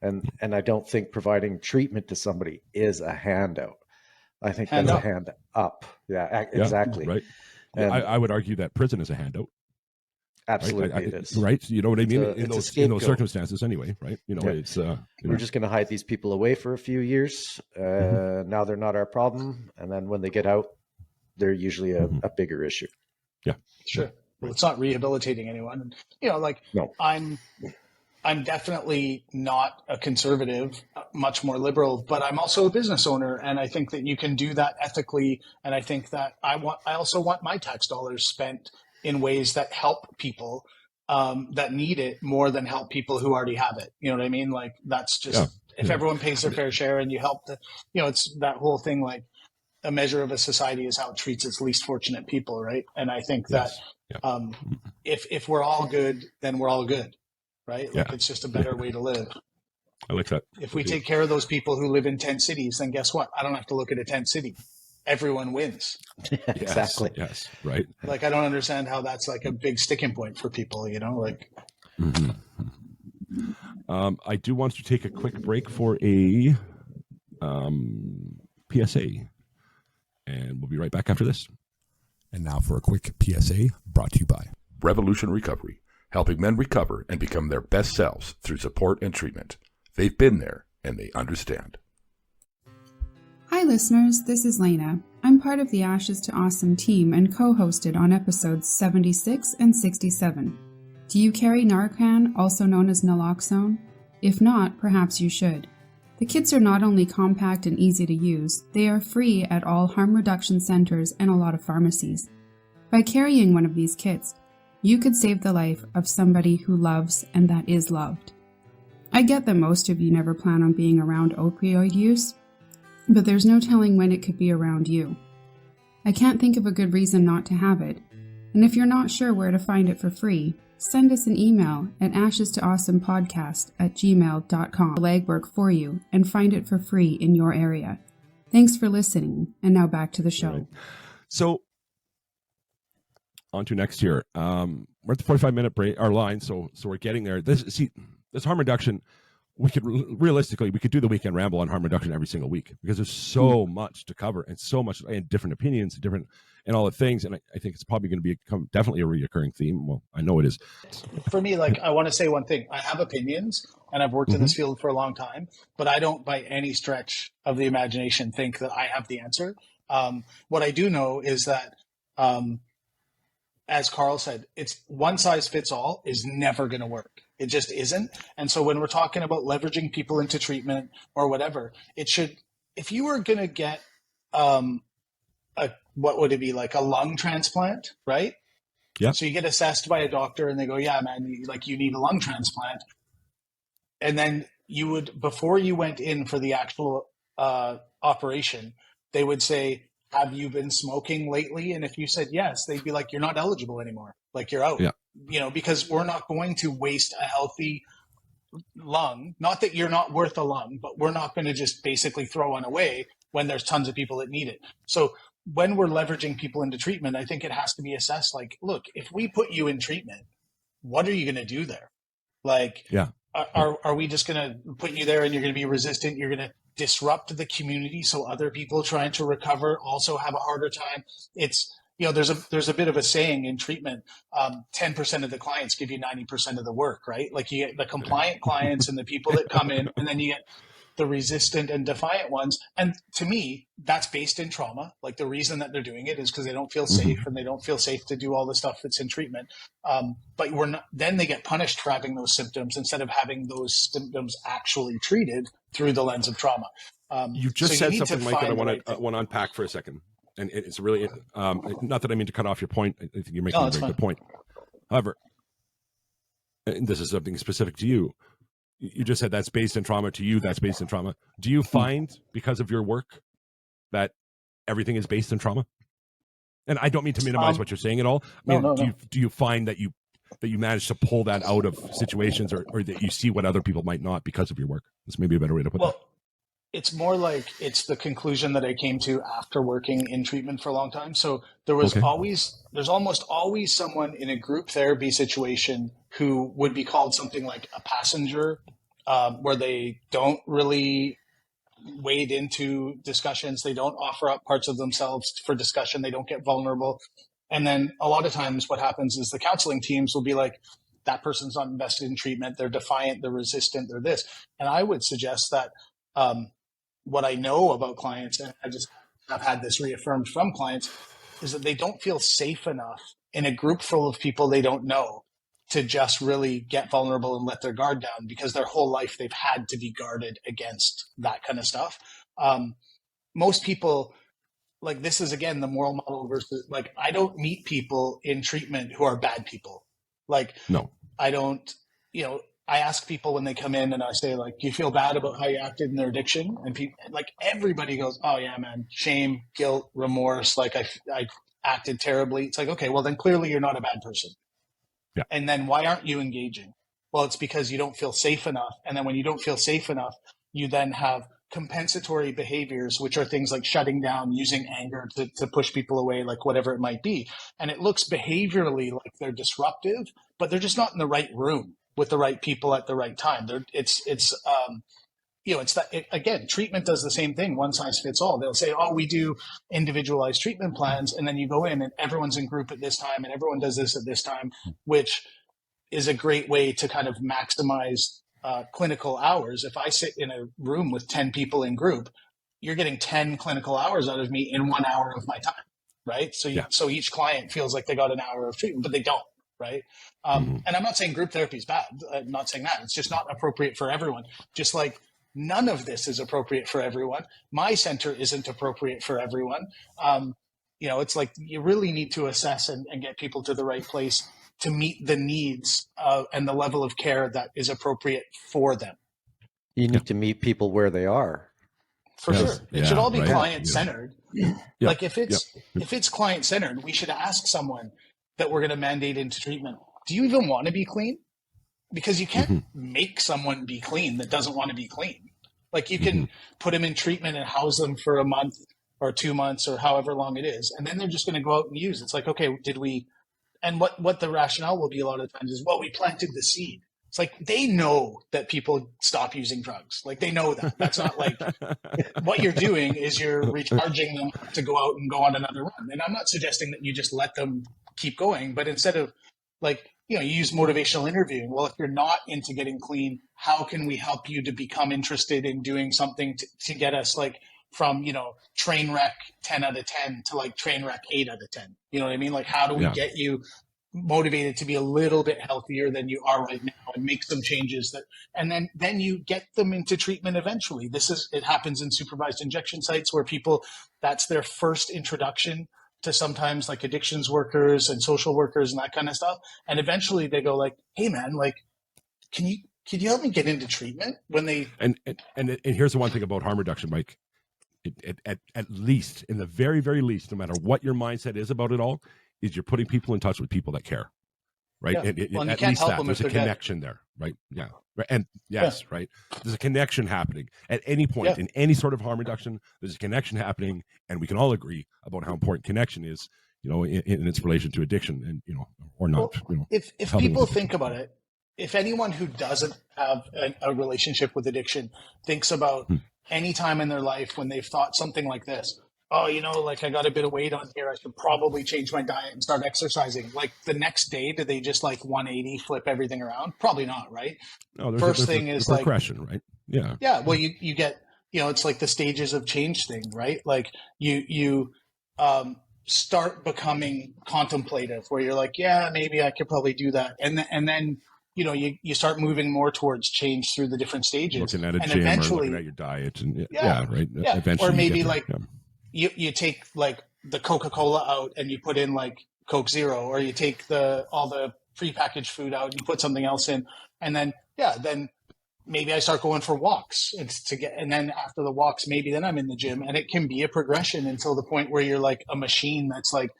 And I don't think providing treatment to somebody is a handout. I think that's a hand up. Yeah, exactly. Right. And I would argue that prison is a handout. Absolutely, right? it is. Right. You know what I mean? In those circumstances, anyway. Right. It's we're just going to hide these people away for a few years. Now they're not our problem, and then when they get out, they're usually a bigger issue. Yeah. Sure. Well, it's not rehabilitating anyone. No. I'm definitely not a conservative, much more liberal, but I'm also a business owner. And I think that you can do that ethically. And I think that I also want my tax dollars spent in ways that help people that need it more than help people who already have it. You know what I mean? Like that's just, if everyone pays their fair share and you help it's that whole thing, like a measure of a society is how it treats its least fortunate people. Right. And I think that if we're all good, then we're all good. Right? Like it's just a better way to live. I like that. If we take care of those people who live in tent cities, then guess what? I don't have to look at a tent city. Everyone wins. Exactly. Yes. Right. Like, I don't understand how that's like a big sticking point for people, like. I do want to take a quick break for a PSA, and we'll be right back after this. And now for a quick PSA brought to you by Revolution Recovery, helping men recover and become their best selves through support and treatment. They've been there and they understand. Hi listeners, this is Lena. I'm part of the Ashes to Awesome team and co-hosted on episodes 76 and 67. Do you carry Narcan, also known as naloxone? If not, perhaps you should. The kits are not only compact and easy to use, they are free at all harm reduction centers and a lot of pharmacies. By carrying one of these kits, you could save the life of somebody who loves and that is loved. I get that most of you never plan on being around opioid use, but there's no telling when it could be around you. I can't think of a good reason not to have it, and if you're not sure where to find it for free, send us an email at ashestooawesomepodcast@gmail.com. Legwork for you and find it for free in your area. Thanks for listening, and now back to the show. Right. So, on to next year. We're at the 45-minute break, our line, so we're getting there. This harm reduction, we could realistically do the weekend ramble on harm reduction every single week because there's so much to cover and so much and different opinions and all the things. And I think it's probably going to become definitely a reoccurring theme. Well, I know it is. For me, like, I want to say one thing. I have opinions and I've worked in this field for a long time, but I don't by any stretch of the imagination think that I have the answer. What I do know is that, as Carl said, it's one size fits all is never going to work. It just isn't. And so when we're talking about leveraging people into treatment or whatever, it should, if you were going to get, what would it be, like a lung transplant, right? Yeah. So you get assessed by a doctor and they go, yeah, man, you need a lung transplant. And then you would, before you went in for the actual operation, they would say, have you been smoking lately? And if you said yes, they'd be like, you're not eligible anymore. Like, you're out. Yeah. Because we're not going to waste a healthy lung. Not that you're not worth a lung, but we're not going to just basically throw one away when there's tons of people that need it. So when we're leveraging people into treatment, I think it has to be assessed like, look, if we put you in treatment, what are you going to do there? Like, yeah. Are we just going to put you there and you're going to be resistant? You're going to disrupt the community so other people trying to recover also have a harder time. It's, there's a bit of a saying in treatment, 10% of the clients give you 90% of the work, right? Like, you get the compliant clients and the people that come in, and then you get the resistant and defiant ones. And to me, that's based in trauma. Like, the reason that they're doing it is because they don't feel safe and they don't feel safe to do all the stuff that's in treatment. But then they get punished for having those symptoms instead of having those symptoms actually treated through the lens of trauma. You just said something, Mike, that I want to unpack for a second. And it's really, not that I mean to cut off your point. I think you're making a very good point. However, and this is something specific to you. You just said that's based in trauma. To you, that's based in trauma. Do you find, because of your work, that everything is based in trauma? And I don't mean to minimize what you're saying at all. I mean, do you find that you manage to pull that out of situations, or that you see what other people might not because of your work? That's maybe a better way to put that. It's more like it's the conclusion that I came to after working in treatment for a long time. So there's almost always someone in a group therapy situation who would be called something like a passenger, where they don't really wade into discussions. They don't offer up parts of themselves for discussion. They don't get vulnerable. And then a lot of times what happens is the counseling teams will be like, that person's not invested in treatment. They're defiant. They're resistant. They're this. And I would suggest that, what I know about clients, and I've had this reaffirmed from clients, is that they don't feel safe enough in a group full of people they don't know to just really get vulnerable and let their guard down, because their whole life they've had to be guarded against that kind of stuff. Most people, like, this is again the moral model versus, like, I don't meet people in treatment who are bad people. Like, no, I don't, I ask people when they come in and I say, like, do you feel bad about how you acted in their addiction? And people, like, everybody goes, oh yeah, man, shame, guilt, remorse. Like, I acted terribly. It's like, okay, well then clearly you're not a bad person. Yeah. And then why aren't you engaging? Well, it's because you don't feel safe enough. And then when you don't feel safe enough, you then have compensatory behaviors, which are things like shutting down, using anger to push people away, like whatever it might be. And it looks behaviorally like they're disruptive, but they're just not in the right room with the right people at the right time. Again, treatment does the same thing. One size fits all. They'll say, oh, we do individualized treatment plans. And then you go in and everyone's in group at this time and everyone does this at this time, which is a great way to kind of maximize clinical hours. If I sit in a room with 10 people in group, you're getting 10 clinical hours out of me in 1 hour of my time, right? So, so each client feels like they got an hour of treatment, but they don't. right? And I'm not saying group therapy is bad. I'm not saying that. It's just not appropriate for everyone. Just like none of this is appropriate for everyone. My center isn't appropriate for everyone. It's like you really need to assess and get people to the right place to meet the needs and the level of care that is appropriate for them. You need to meet people where they are. For sure. It should all be right. client-centered. Like if it's client-centered, we should ask someone that we're going to mandate into treatment, do you even want to be clean? Because you can't make someone be clean that doesn't want to be clean. Like you can put them in treatment and house them for a month or 2 months or however long it is. And then they're just going to go out and use. It's like, okay, and what the rationale will be a lot of times is, well, we planted the seed. It's like they know that people stop using drugs. Like they know that. That's not like what you're doing is you're recharging them to go out and go on another run. And I'm not suggesting that you just let them keep going, but instead of like, you use motivational interviewing. Well, if you're not into getting clean, how can we help you to become interested in doing something to get us like from, train wreck 10 out of 10 to like train wreck 8 out of 10. You know what I mean? Like, how do we get you motivated to be a little bit healthier than you are right now and make some changes and then you get them into treatment eventually. It happens in supervised injection sites where people, that's their first introduction to sometimes like addictions workers and social workers and that kind of stuff. And eventually they go like, hey man, like, can you help me get into treatment when they, and here's the one thing about harm reduction, Mike, at least in the very, very least, no matter what your mindset is about it all, is you're putting people in touch with people that care, right? Yeah. And you at can't least help that them there's if a they're connection there, right? Yeah, right. And yes, right. There's a connection happening at any point in any sort of harm reduction. There's a connection happening, and we can all agree about how important connection is, in its relation to addiction, and or not. Well, if people think about it, if anyone who doesn't have a relationship with addiction thinks about any time in their life when they've thought something like this, oh, like I got a bit of weight on here, I should probably change my diet and start exercising. Like the next day, do they just like 180 flip everything around? Probably not, right? No, there's like progression, right? Yeah. Yeah. Well, you get, it's like the stages of change thing, right? Like you start becoming contemplative where you're like, yeah, maybe I could probably do that. And then, you start moving more towards change through the different stages. Looking at a gym or looking at your diet and right. Yeah. Eventually or maybe you take like the Coca-Cola out and you put in like Coke Zero, or you take all the prepackaged food out and you put something else in. And then, then maybe I start going for walks and then after the walks, maybe then I'm in the gym, and it can be a progression until the point where you're like a machine that's like,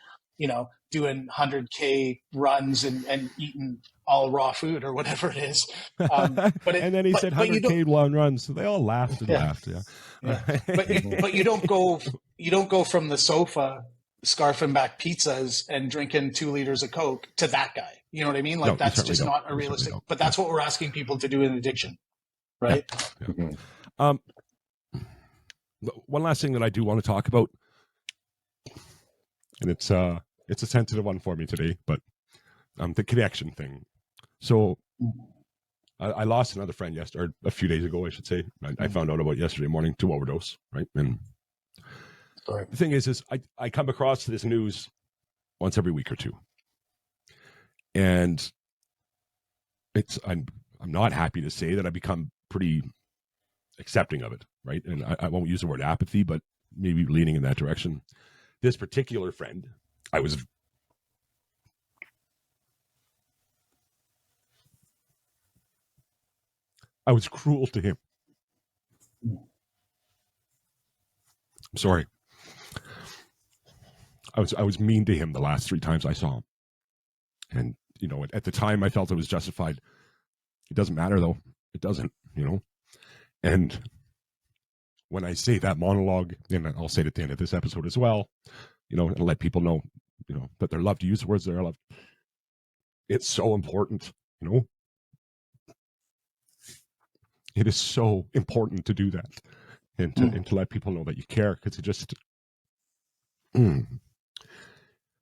doing 100K runs and eating all raw food or whatever it is. And then he said 100K long runs. So they all laughed and laughed. Yeah. But you don't go from the sofa scarfing back pizzas and drinking 2 liters of Coke to that guy. You know what I mean? Like that's just not a realistic, but that's what we're asking people to do in addiction. Right. Yeah. One last thing that I do want to talk about, and it's a sensitive one for me today, but the connection thing. So I lost another friend yesterday, or a few days ago, I should say. I found out about yesterday morning to overdose, right? And the thing is I come across this news once every week or two, and I'm not happy to say that I become pretty accepting of it, right? And I won't use the word apathy, but maybe leaning in that direction. This particular friend, I was cruel to him. I'm sorry. I was mean to him the last 3 times I saw him. And, at the time I felt it was justified. It doesn't matter though. It doesn't, And when I say that monologue, and I'll say it at the end of this episode as well, and let people know, that they're loved, to use the words they're loved. It's so important, It is so important to do that, and to let people know that you care, because it just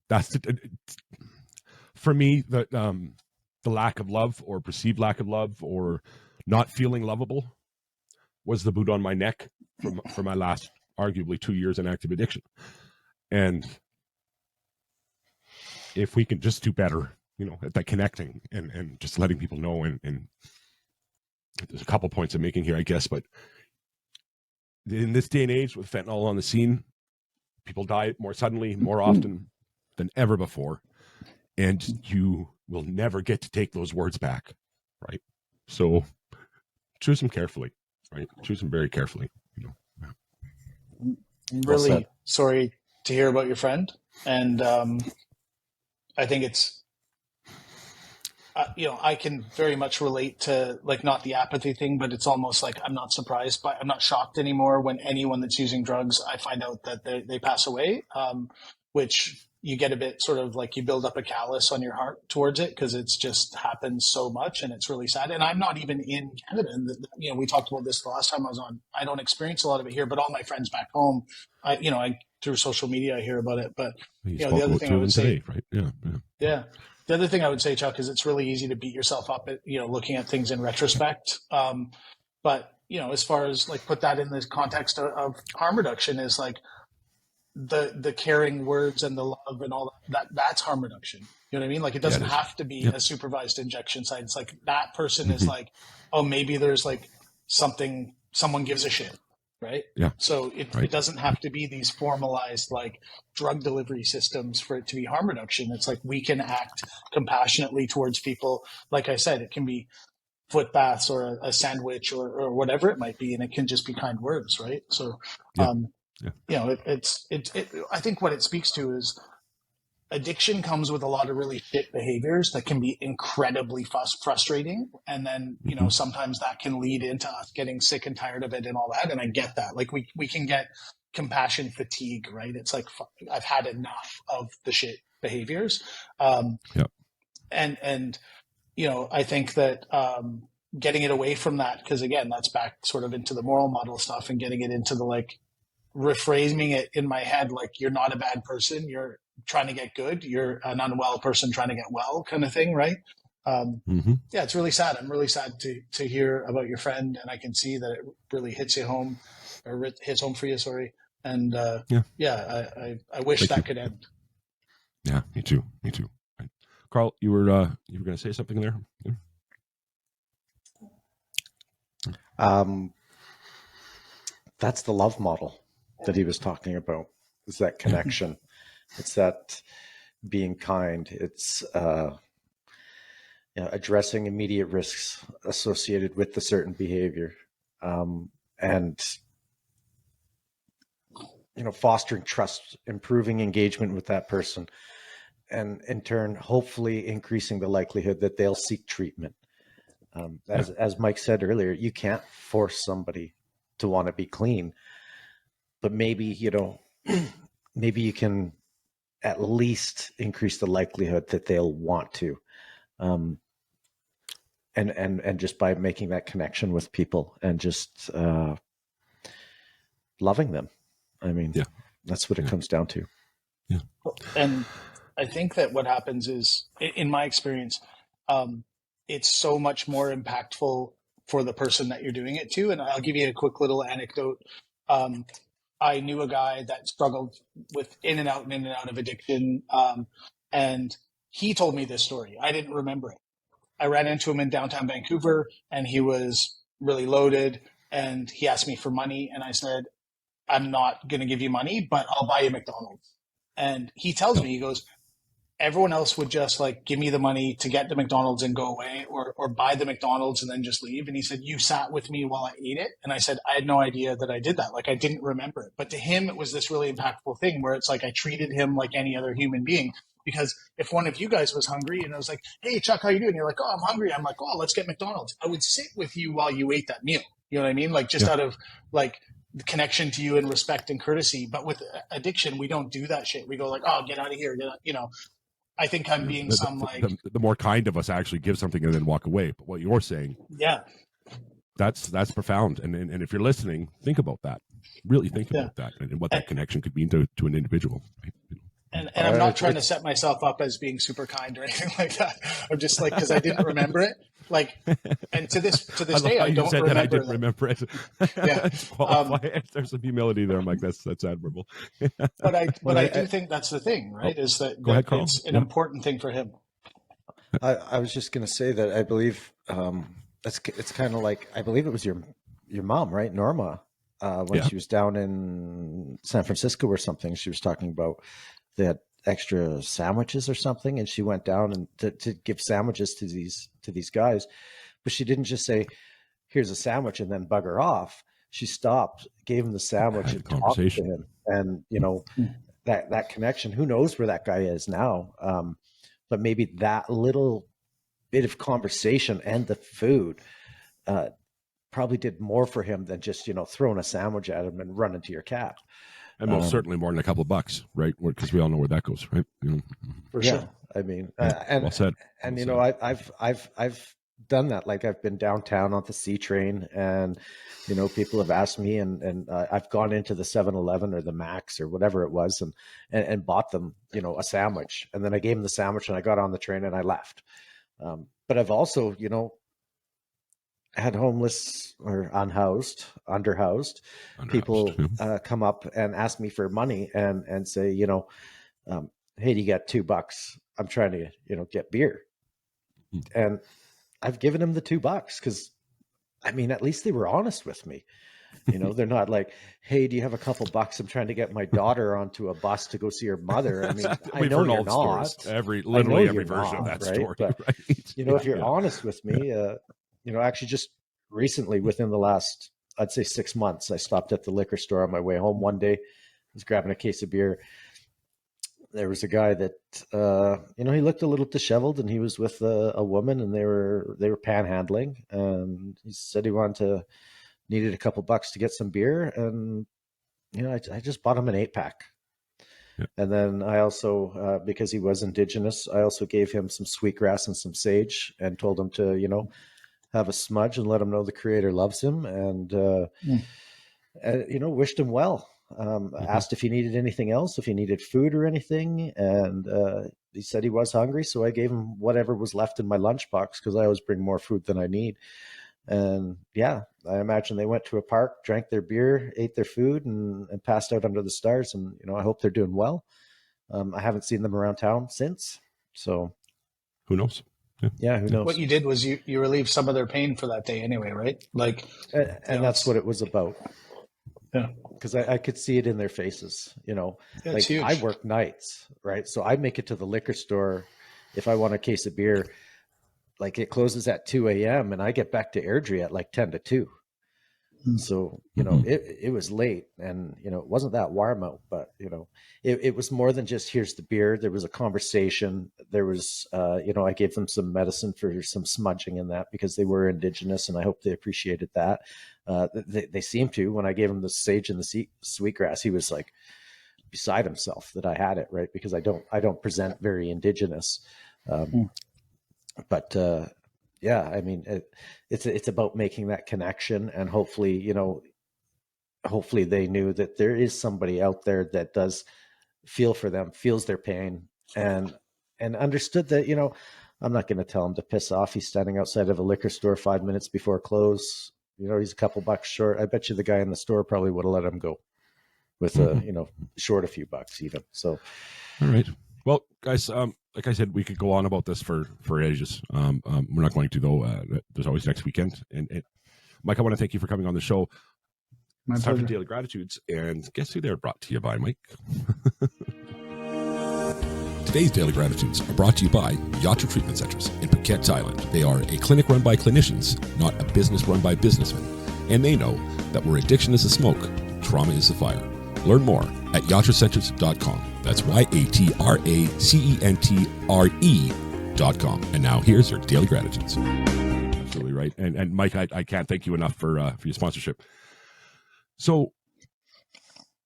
that's for me the lack of love, or perceived lack of love, or not feeling lovable, was the boot on my neck for my last arguably 2 years in active addiction. And if we can just do better at that connecting and just letting people know. And there's a couple points I'm making here, I guess, but in this day and age with fentanyl on the scene, people die more suddenly, more often than ever before. And you will never get to take those words back, right? So choose them carefully, right? Choose them very carefully. I'm really sorry to hear about your friend. And I think it's, I can very much relate to like not the apathy thing, but it's almost like I'm not shocked anymore when anyone that's using drugs, I find out that they pass away, which you get a bit sort of like you build up a callus on your heart towards it because it's just happens so much and it's really sad. And I'm not even in Canada. And we talked about this the last time I was on. I don't experience a lot of it here, but all my friends back home, I through social media I hear about it. But the other thing I would say, right? Yeah. The other thing I would say, Chuck, is it's really easy to beat yourself up at looking at things in retrospect. But as far as like put that in the context of harm reduction is like the caring words and the love and all that's harm reduction. You know what I mean? Like it doesn't have to be a supervised injection site. It's like that person is like, oh, maybe there's like someone gives a shit. Right. Yeah. So it doesn't have to be these formalized like drug delivery systems for it to be harm reduction. It's like we can act compassionately towards people. Like I said, it can be foot baths or a sandwich or whatever it might be. And it can just be kind words. Right. So, I think what it speaks to is addiction comes with a lot of really shit behaviors that can be incredibly frustrating. And then, sometimes that can lead into us getting sick and tired of it and all that. And I get that. Like we can get compassion fatigue, right? It's like, I've had enough of the shit behaviors. And I think that getting it away from that, because again, that's back sort of into the moral model stuff and getting it into the like reframing it in my head, like you're not a bad person, you're trying to get good, you're an unwell person trying to get well kind of thing, right? It's really sad. I'm really sad to hear about your friend, and I can see that it really hits home for you, sorry. And I wish that could end. Yeah, me too. Right. Carl, you were going to say something there? That's the love model that he was talking about. Is that connection? It's that being kind. It's addressing immediate risks associated with the certain behavior, and fostering trust, improving engagement with that person, and in turn, hopefully increasing the likelihood that they'll seek treatment. As Mike said earlier, you can't force somebody to want to be clean, but maybe maybe you can at least increase the likelihood that they'll want to, and just by making that connection with people and just loving them. I mean, that's what it comes down to. Yeah. And I think that what happens is, in my experience, it's so much more impactful for the person that you're doing it to. And I'll give you a quick little anecdote. I knew a guy that struggled with in and out of addiction. And he told me this story. I didn't remember it. I ran into him in downtown Vancouver and he was really loaded and he asked me for money. And I said, I'm not going to give you money, but I'll buy you McDonald's. And he tells me, he goes, everyone else would just like give me the money to get the McDonald's and go away or buy the McDonald's and then just leave. And he said, you sat with me while I ate it. And I said, I had no idea that I did that. Like I didn't remember it. But to him, it was this really impactful thing where it's like I treated him like any other human being. Because if one of you guys was hungry and I was like, hey, Chuck, how you doing? You're like, oh, I'm hungry. I'm like, oh, let's get McDonald's. I would sit with you while you ate that meal. You know what I mean? Like just out of like the connection to you and respect and courtesy. But with addiction, we don't do that shit. We go like, oh, get out of here. I think I'm being the more kind of us actually give something and then walk away. But what you're saying, that's profound. And if you're listening, think about that. Really think about that and what that connection could mean to an individual. Right? And I'm not trying to set myself up as being super kind or anything like that. I'm just like, because I didn't remember it. Like, and to this day, I don't remember. I didn't remember it. Yeah. There's some humility there. I'm like, that's admirable. But I do think that's the thing, right? Is that go ahead, Carl. It's an important thing for him. I was just going to say that I believe it's kind of like, I believe it was your mom, right, Norma, when Yeah. she was down in San Francisco or something. She was talking about they had extra sandwiches or something, and she went down and to give sandwiches to these guys, but she didn't just say, "Here's a sandwich," and then bugger off. She stopped, gave him the sandwich, Had the and talked to conversation. him, and that connection. Who knows where that guy is now? But maybe that little bit of conversation and the food probably did more for him than just throwing a sandwich at him and running to your cab. And most certainly more than a couple of bucks, right? Because we all know where that goes, right? For Yeah, sure. I mean, Well said. and Well said. I've done that. Like I've been downtown on the C train, and people have asked me, and I've gone into the 7-Eleven or the Max or whatever it was, and bought them a sandwich, and then I gave them the sandwich, and I got on the train and I left. But I've also had homeless or unhoused, underhoused people come up and ask me for money and say, hey, do you got $2? I'm trying to get beer. And I've given them the $2 because I mean, at least they were honest with me. They're not like, hey, do you have a couple bucks? I'm trying to get my daughter onto a bus to go see her mother. I mean, I know you're not. Literally every version of that right? story. But, right? if you're honest with me, actually just recently within the last, I'd say 6 months, I stopped at the liquor store on my way home one day. I was grabbing a case of beer. There was a guy that, he looked a little disheveled, and he was with a woman, and they were panhandling, and he said he needed a couple bucks to get some beer. And, I just bought him an 8-pack. Yeah. And then I also, because he was Indigenous, I also gave him some sweetgrass and some sage and told him to, have a smudge and let him know the Creator loves him, and wished him well. Asked if he needed anything else, if he needed food or anything, and he said he was hungry, so I gave him whatever was left in my lunchbox, because I always bring more food than I need. And yeah, I imagine they went to a park, drank their beer, ate their food, and passed out under the stars. And I hope they're doing well. I haven't seen them around town since, so who knows? Yeah, who knows? What you did was you relieved some of their pain for that day anyway, right? Like, and that's what it was about. Yeah, because I could see it in their faces. Like huge. I work nights, right? So I make it to the liquor store if I want a case of beer. Like it closes at 2 a.m. and I get back to Airdrie at like 10 to 2. So, it was late, and, it wasn't that warm out, but, it was more than just, here's the beer. There was a conversation. There was, I gave them some medicine for some smudging in that, because they were Indigenous, and I hope they appreciated that. They seemed to. When I gave him the sage and the sweetgrass, he was like beside himself that I had it, right? Because I don't present very Indigenous. But yeah, I mean, it's about making that connection, and hopefully, hopefully they knew that there is somebody out there that does feel for them, feels their pain, and understood that, I'm not going to tell him to piss off. He's standing outside of a liquor store 5 minutes before close. He's a couple bucks short. I bet you the guy in the store probably would have let him go with short a few bucks even. So, all right. Well, guys, like I said, we could go on about this for ages. We're not going to, though. There's always next weekend. And Mike, I want to thank you for coming on the show. My it's time pleasure. for Daily Gratitudes. And guess who they're brought to you by, Mike? Today's Daily Gratitudes are brought to you by Yatra Treatment Centers in Phuket, Thailand. They are a clinic run by clinicians, not a business run by businessmen. And they know that where addiction is the smoke, trauma is the fire. Learn more at yatracenters.com. That's YATRACENTRE.com. And now here's your Daily Gratitudes. Absolutely right. And Mike, I can't thank you enough for your sponsorship. So,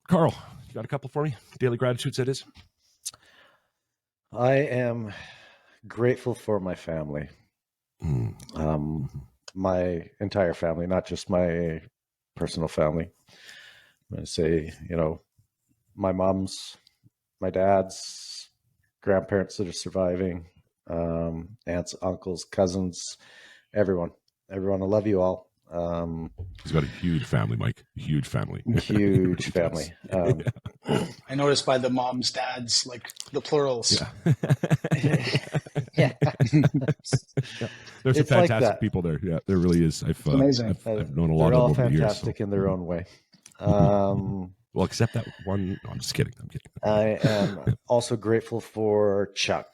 Carl, you got a couple for me? Daily Gratitudes, that is? I am grateful for my family. My entire family, not just my personal family. I'm going to say, my mom's, my dad's, grandparents that are surviving, aunts, uncles, cousins, everyone. I love you all. He's got a huge family, Mike. Huge family. Huge family. I noticed by the moms, dads, like the plurals. Yeah. There's some It's like fantastic that. people there. Yeah, there really is. amazing. I've known a lot They're of all them over the years. fantastic So. in their own way. Well, except that one. No, I'm just kidding. I'm kidding. I am also grateful for Chuck,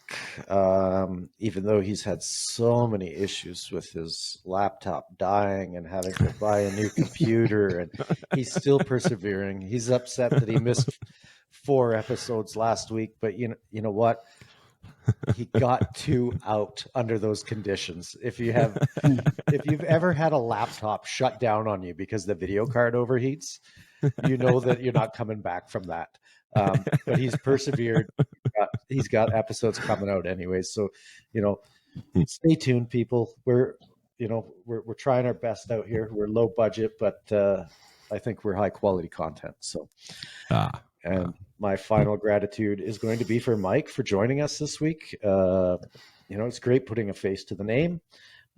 even though he's had so many issues with his laptop dying and having to buy a new computer, and he's still persevering. He's upset that he missed 4 episodes last week, but you know what? He got 2 out under those conditions. If you've ever had a laptop shut down on you because the video card overheats, you know that you're not coming back from that. But he's persevered. He's got episodes coming out anyways. So, stay tuned, people. We're trying our best out here. We're low budget, but I think we're high quality content. So, and my final gratitude is going to be for Mike for joining us this week. It's great putting a face to the name.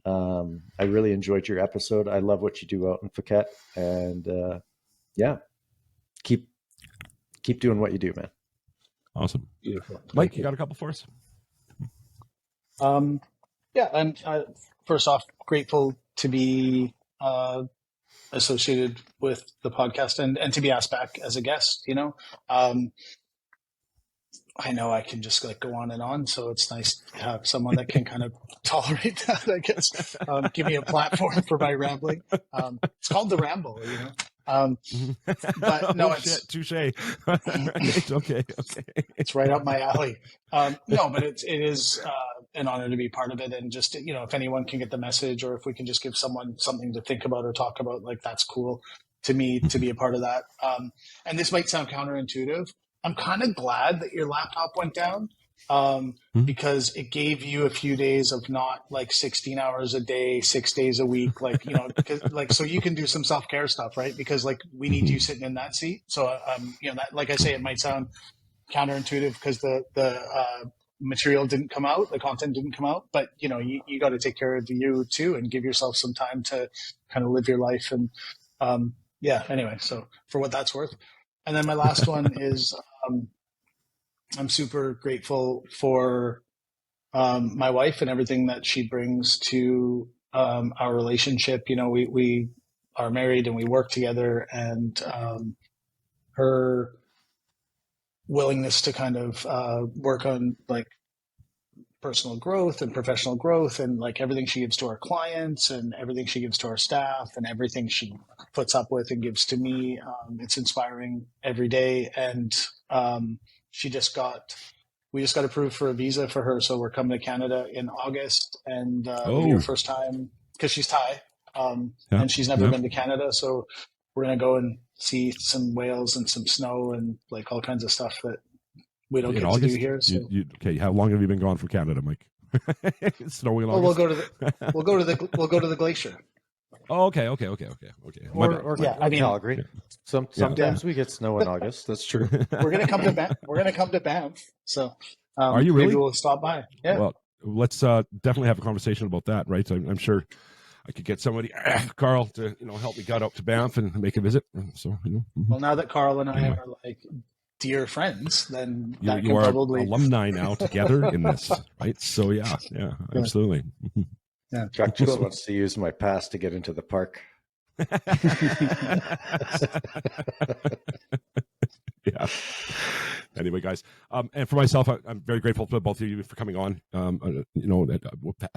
I really enjoyed your episode. I love what you do out in Phuket, and keep doing what you do, man. Awesome. Beautiful. Mike, you got a couple for us? I'm first off grateful to be associated with the podcast and to be asked back as a guest. I know I can just go on and on, so it's nice to have someone that can kind of tolerate that, I guess. Give me a platform for my rambling. It's called the Ramble, but no, touche. Okay. It's right up my alley. No, but it is an honor to be part of it, and just if anyone can get the message, or if we can just give someone something to think about or talk about, that's cool to me to be a part of that. And this might sound counterintuitive. I'm kind of glad that your laptop went down because it gave you a few days of not 16 hours a day, 6 days a week, so you can do some self-care stuff, right? Because we need you sitting in that seat. So, that, like I say, it might sound counterintuitive because the material didn't come out, the content didn't come out, but you got to take care of you too and give yourself some time to kind of live your life. And anyway, so for what that's worth. And then my last one is I'm super grateful for my wife and everything that she brings to our relationship. We are married and we work together, and her willingness to kind of work on personal growth and professional growth, and everything she gives to our clients and everything she gives to our staff and everything she puts up with and gives to me. It's inspiring every day. And we just got approved for a visa for her. So we're coming to Canada in August, and it'll be her first time because she's Thai. And she's never been to Canada. So we're going to go and see some whales and some snow and all kinds of stuff that we don't get to do here. So. Okay, how long have you been gone from Canada, Mike? It's snowing in August. Well, we'll go to the glacier. Oh, okay. Or Calgary. Sometimes we get snow in August. That's true. We're gonna come to Banff. So are you really? Maybe we'll stop by. Yeah. Well, let's definitely have a conversation about that, right? I'm sure I could get somebody, Carl, to help me gut up to Banff and make a visit. So Well, now that Carl and I are dear friends, then you are probably alumni now together in this, right? So yeah, absolutely. Yeah, Chuck just wants to use my pass to get into the park. Yeah. Anyway, guys, and for myself, I'm very grateful to both of you for coming on.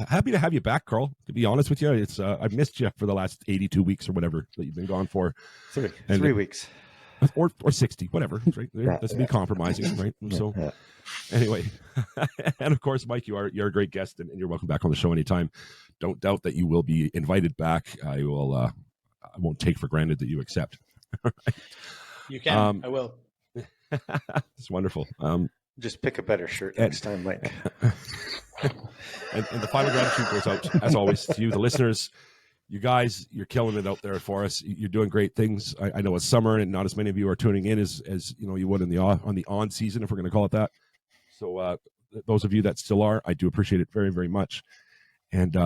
Happy to have you back, Carl. To be honest with you, it's I've missed you for the last 82 weeks or whatever that you've been gone for. 3 weeks. Or 60, whatever. Right? That's me compromising, right? So, anyway, and of course, Mike, you're a great guest, and you're welcome back on the show anytime. Don't doubt that you will be invited back. I will. I won't take for granted that you accept. You can. I will. It's wonderful. Just pick a better shirt next time, Mike. and the final gratitude goes out, as always, to you, the listeners. You guys, you're killing it out there for us. You're doing great things. I know it's summer, and not as many of you are tuning in as you would on the on season, if we're going to call it that. So those of you that still are, I do appreciate it very, very much. And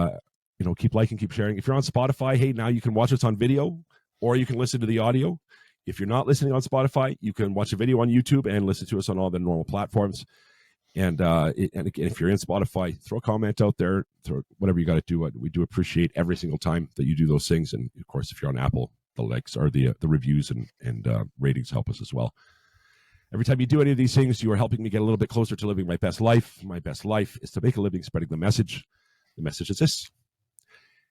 keep liking, keep sharing. If you're on Spotify, hey, now you can watch us on video, or you can listen to the audio. If you're not listening on Spotify, you can watch a video on YouTube and listen to us on all the normal platforms. And again, if you're in Spotify, throw a comment out there, throw whatever you got to do. We do appreciate every single time that you do those things. And of course, if you're on Apple, the likes or the reviews and ratings help us as well. Every time you do any of these things, you are helping me get a little bit closer to living my best life. My best life is to make a living spreading the message. The message is this: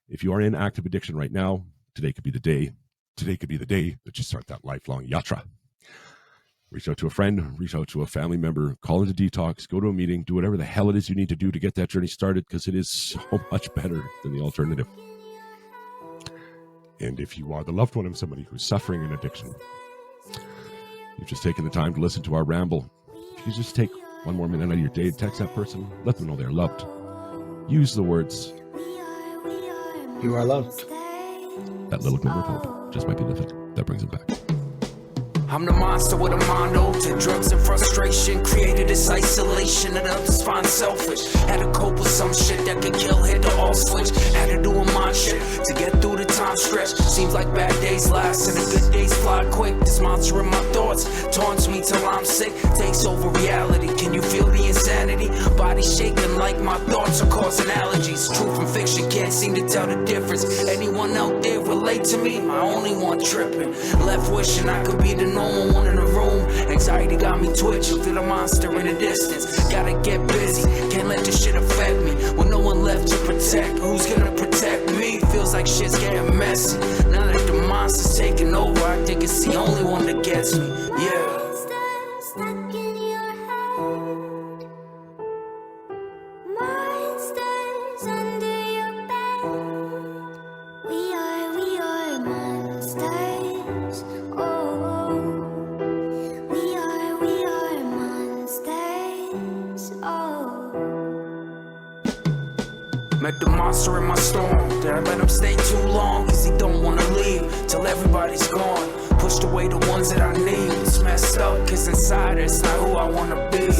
if you are in active addiction right now, today could be the day. Today could be the day that you start that lifelong yatra. Reach out to a friend, reach out to a family member, call into detox, go to a meeting, do whatever the hell it is you need to do to get that journey started, because it is so much better than the alternative. And if you are the loved one of somebody who's suffering an addiction, you've just taken the time to listen to our ramble. If you just take one more minute out of your day to text that person, let them know they're loved. Use the words, You are loved. that little glimmer of hope just might be the thing that brings them back. I'm the monster with a mono to drugs and frustration. Created this isolation that others find selfish. Had to cope with some shit that could kill, hit the all switch. Had to do a mind shit to get through the time stretch. Seems like bad days last and the good days fly quick. This monster in my thoughts taunts me till I'm sick. Takes over reality. Can you feel the insanity? Body shaking like my thoughts are causing allergies. Truth from fiction, can't seem to tell the difference. Anyone out there relate to me? My only one tripping. Left wishing I could be the normal one in the room. Anxiety got me twitching, feel a monster in the distance. Gotta get busy, can't let this shit affect me. When no one left to protect, who's gonna protect me? Feels like shit's getting messy. Now that the monster's taking over, I think it's the only one that gets me. Yeah. Stuck in your head. Monsters under your bed. We are monsters. Oh, we are monsters. Oh. Met the monster in my storm. Did I let him stay too long? Cause he don't wanna leave till everybody's gone. Pushed away the ones that I need. It's messed up cause inside it's not who I wanna be.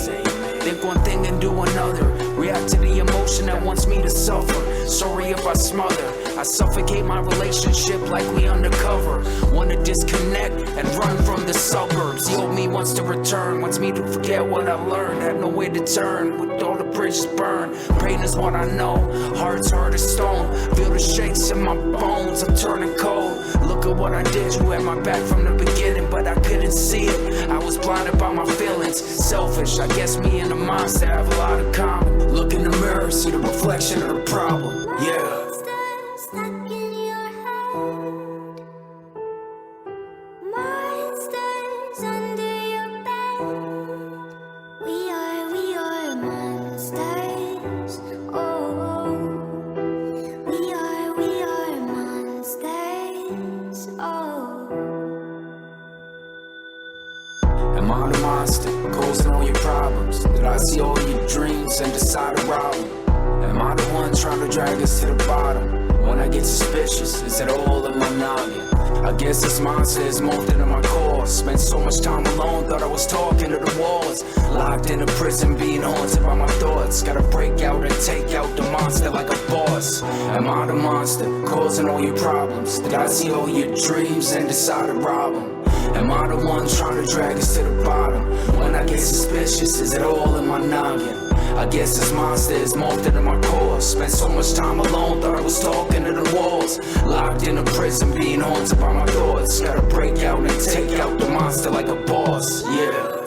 Think one thing and do another. React to the emotion that wants me to suffer. Sorry if I smother. I suffocate my relationship like we undercover. Wanna disconnect and run from the suburbs. The old me wants to return, wants me to forget what I learned. Had nowhere to turn with all the bridges burned. Pain is what I know, heart's hard as stone. Feel the shakes in my bones, I'm turning cold. Look at what I did, you had my back from the beginning, but I couldn't see it. I was blinded by my feelings, selfish. I guess me and the monster have a lot in common. Look in the mirror, see the reflection of the problem. Yeah. Stuck in your head. Monsters under your bed. We are monsters. Oh, we are monsters. Oh. Am I the monster, causing all your problems? Did I see all your dreams and decide to rob them? Am I the one trying to drag us to the bottom? When I get suspicious, is it all in my noggin? I guess this monster is molded in my core. Spent so much time alone, thought I was talking to the walls. Locked in a prison, being haunted by my thoughts. Gotta break out and take out the monster like a boss. Am I the monster, causing all your problems? Did I see all your dreams and decide to rob them? Am I the one trying to drag us to the bottom? When I get suspicious, is it all in my noggin? I guess this monster is molded in my core. Spent so much time alone, thought I was talking to the walls. Locked in a prison, being haunted by my thoughts. Gotta break out and take out the monster like a boss, yeah.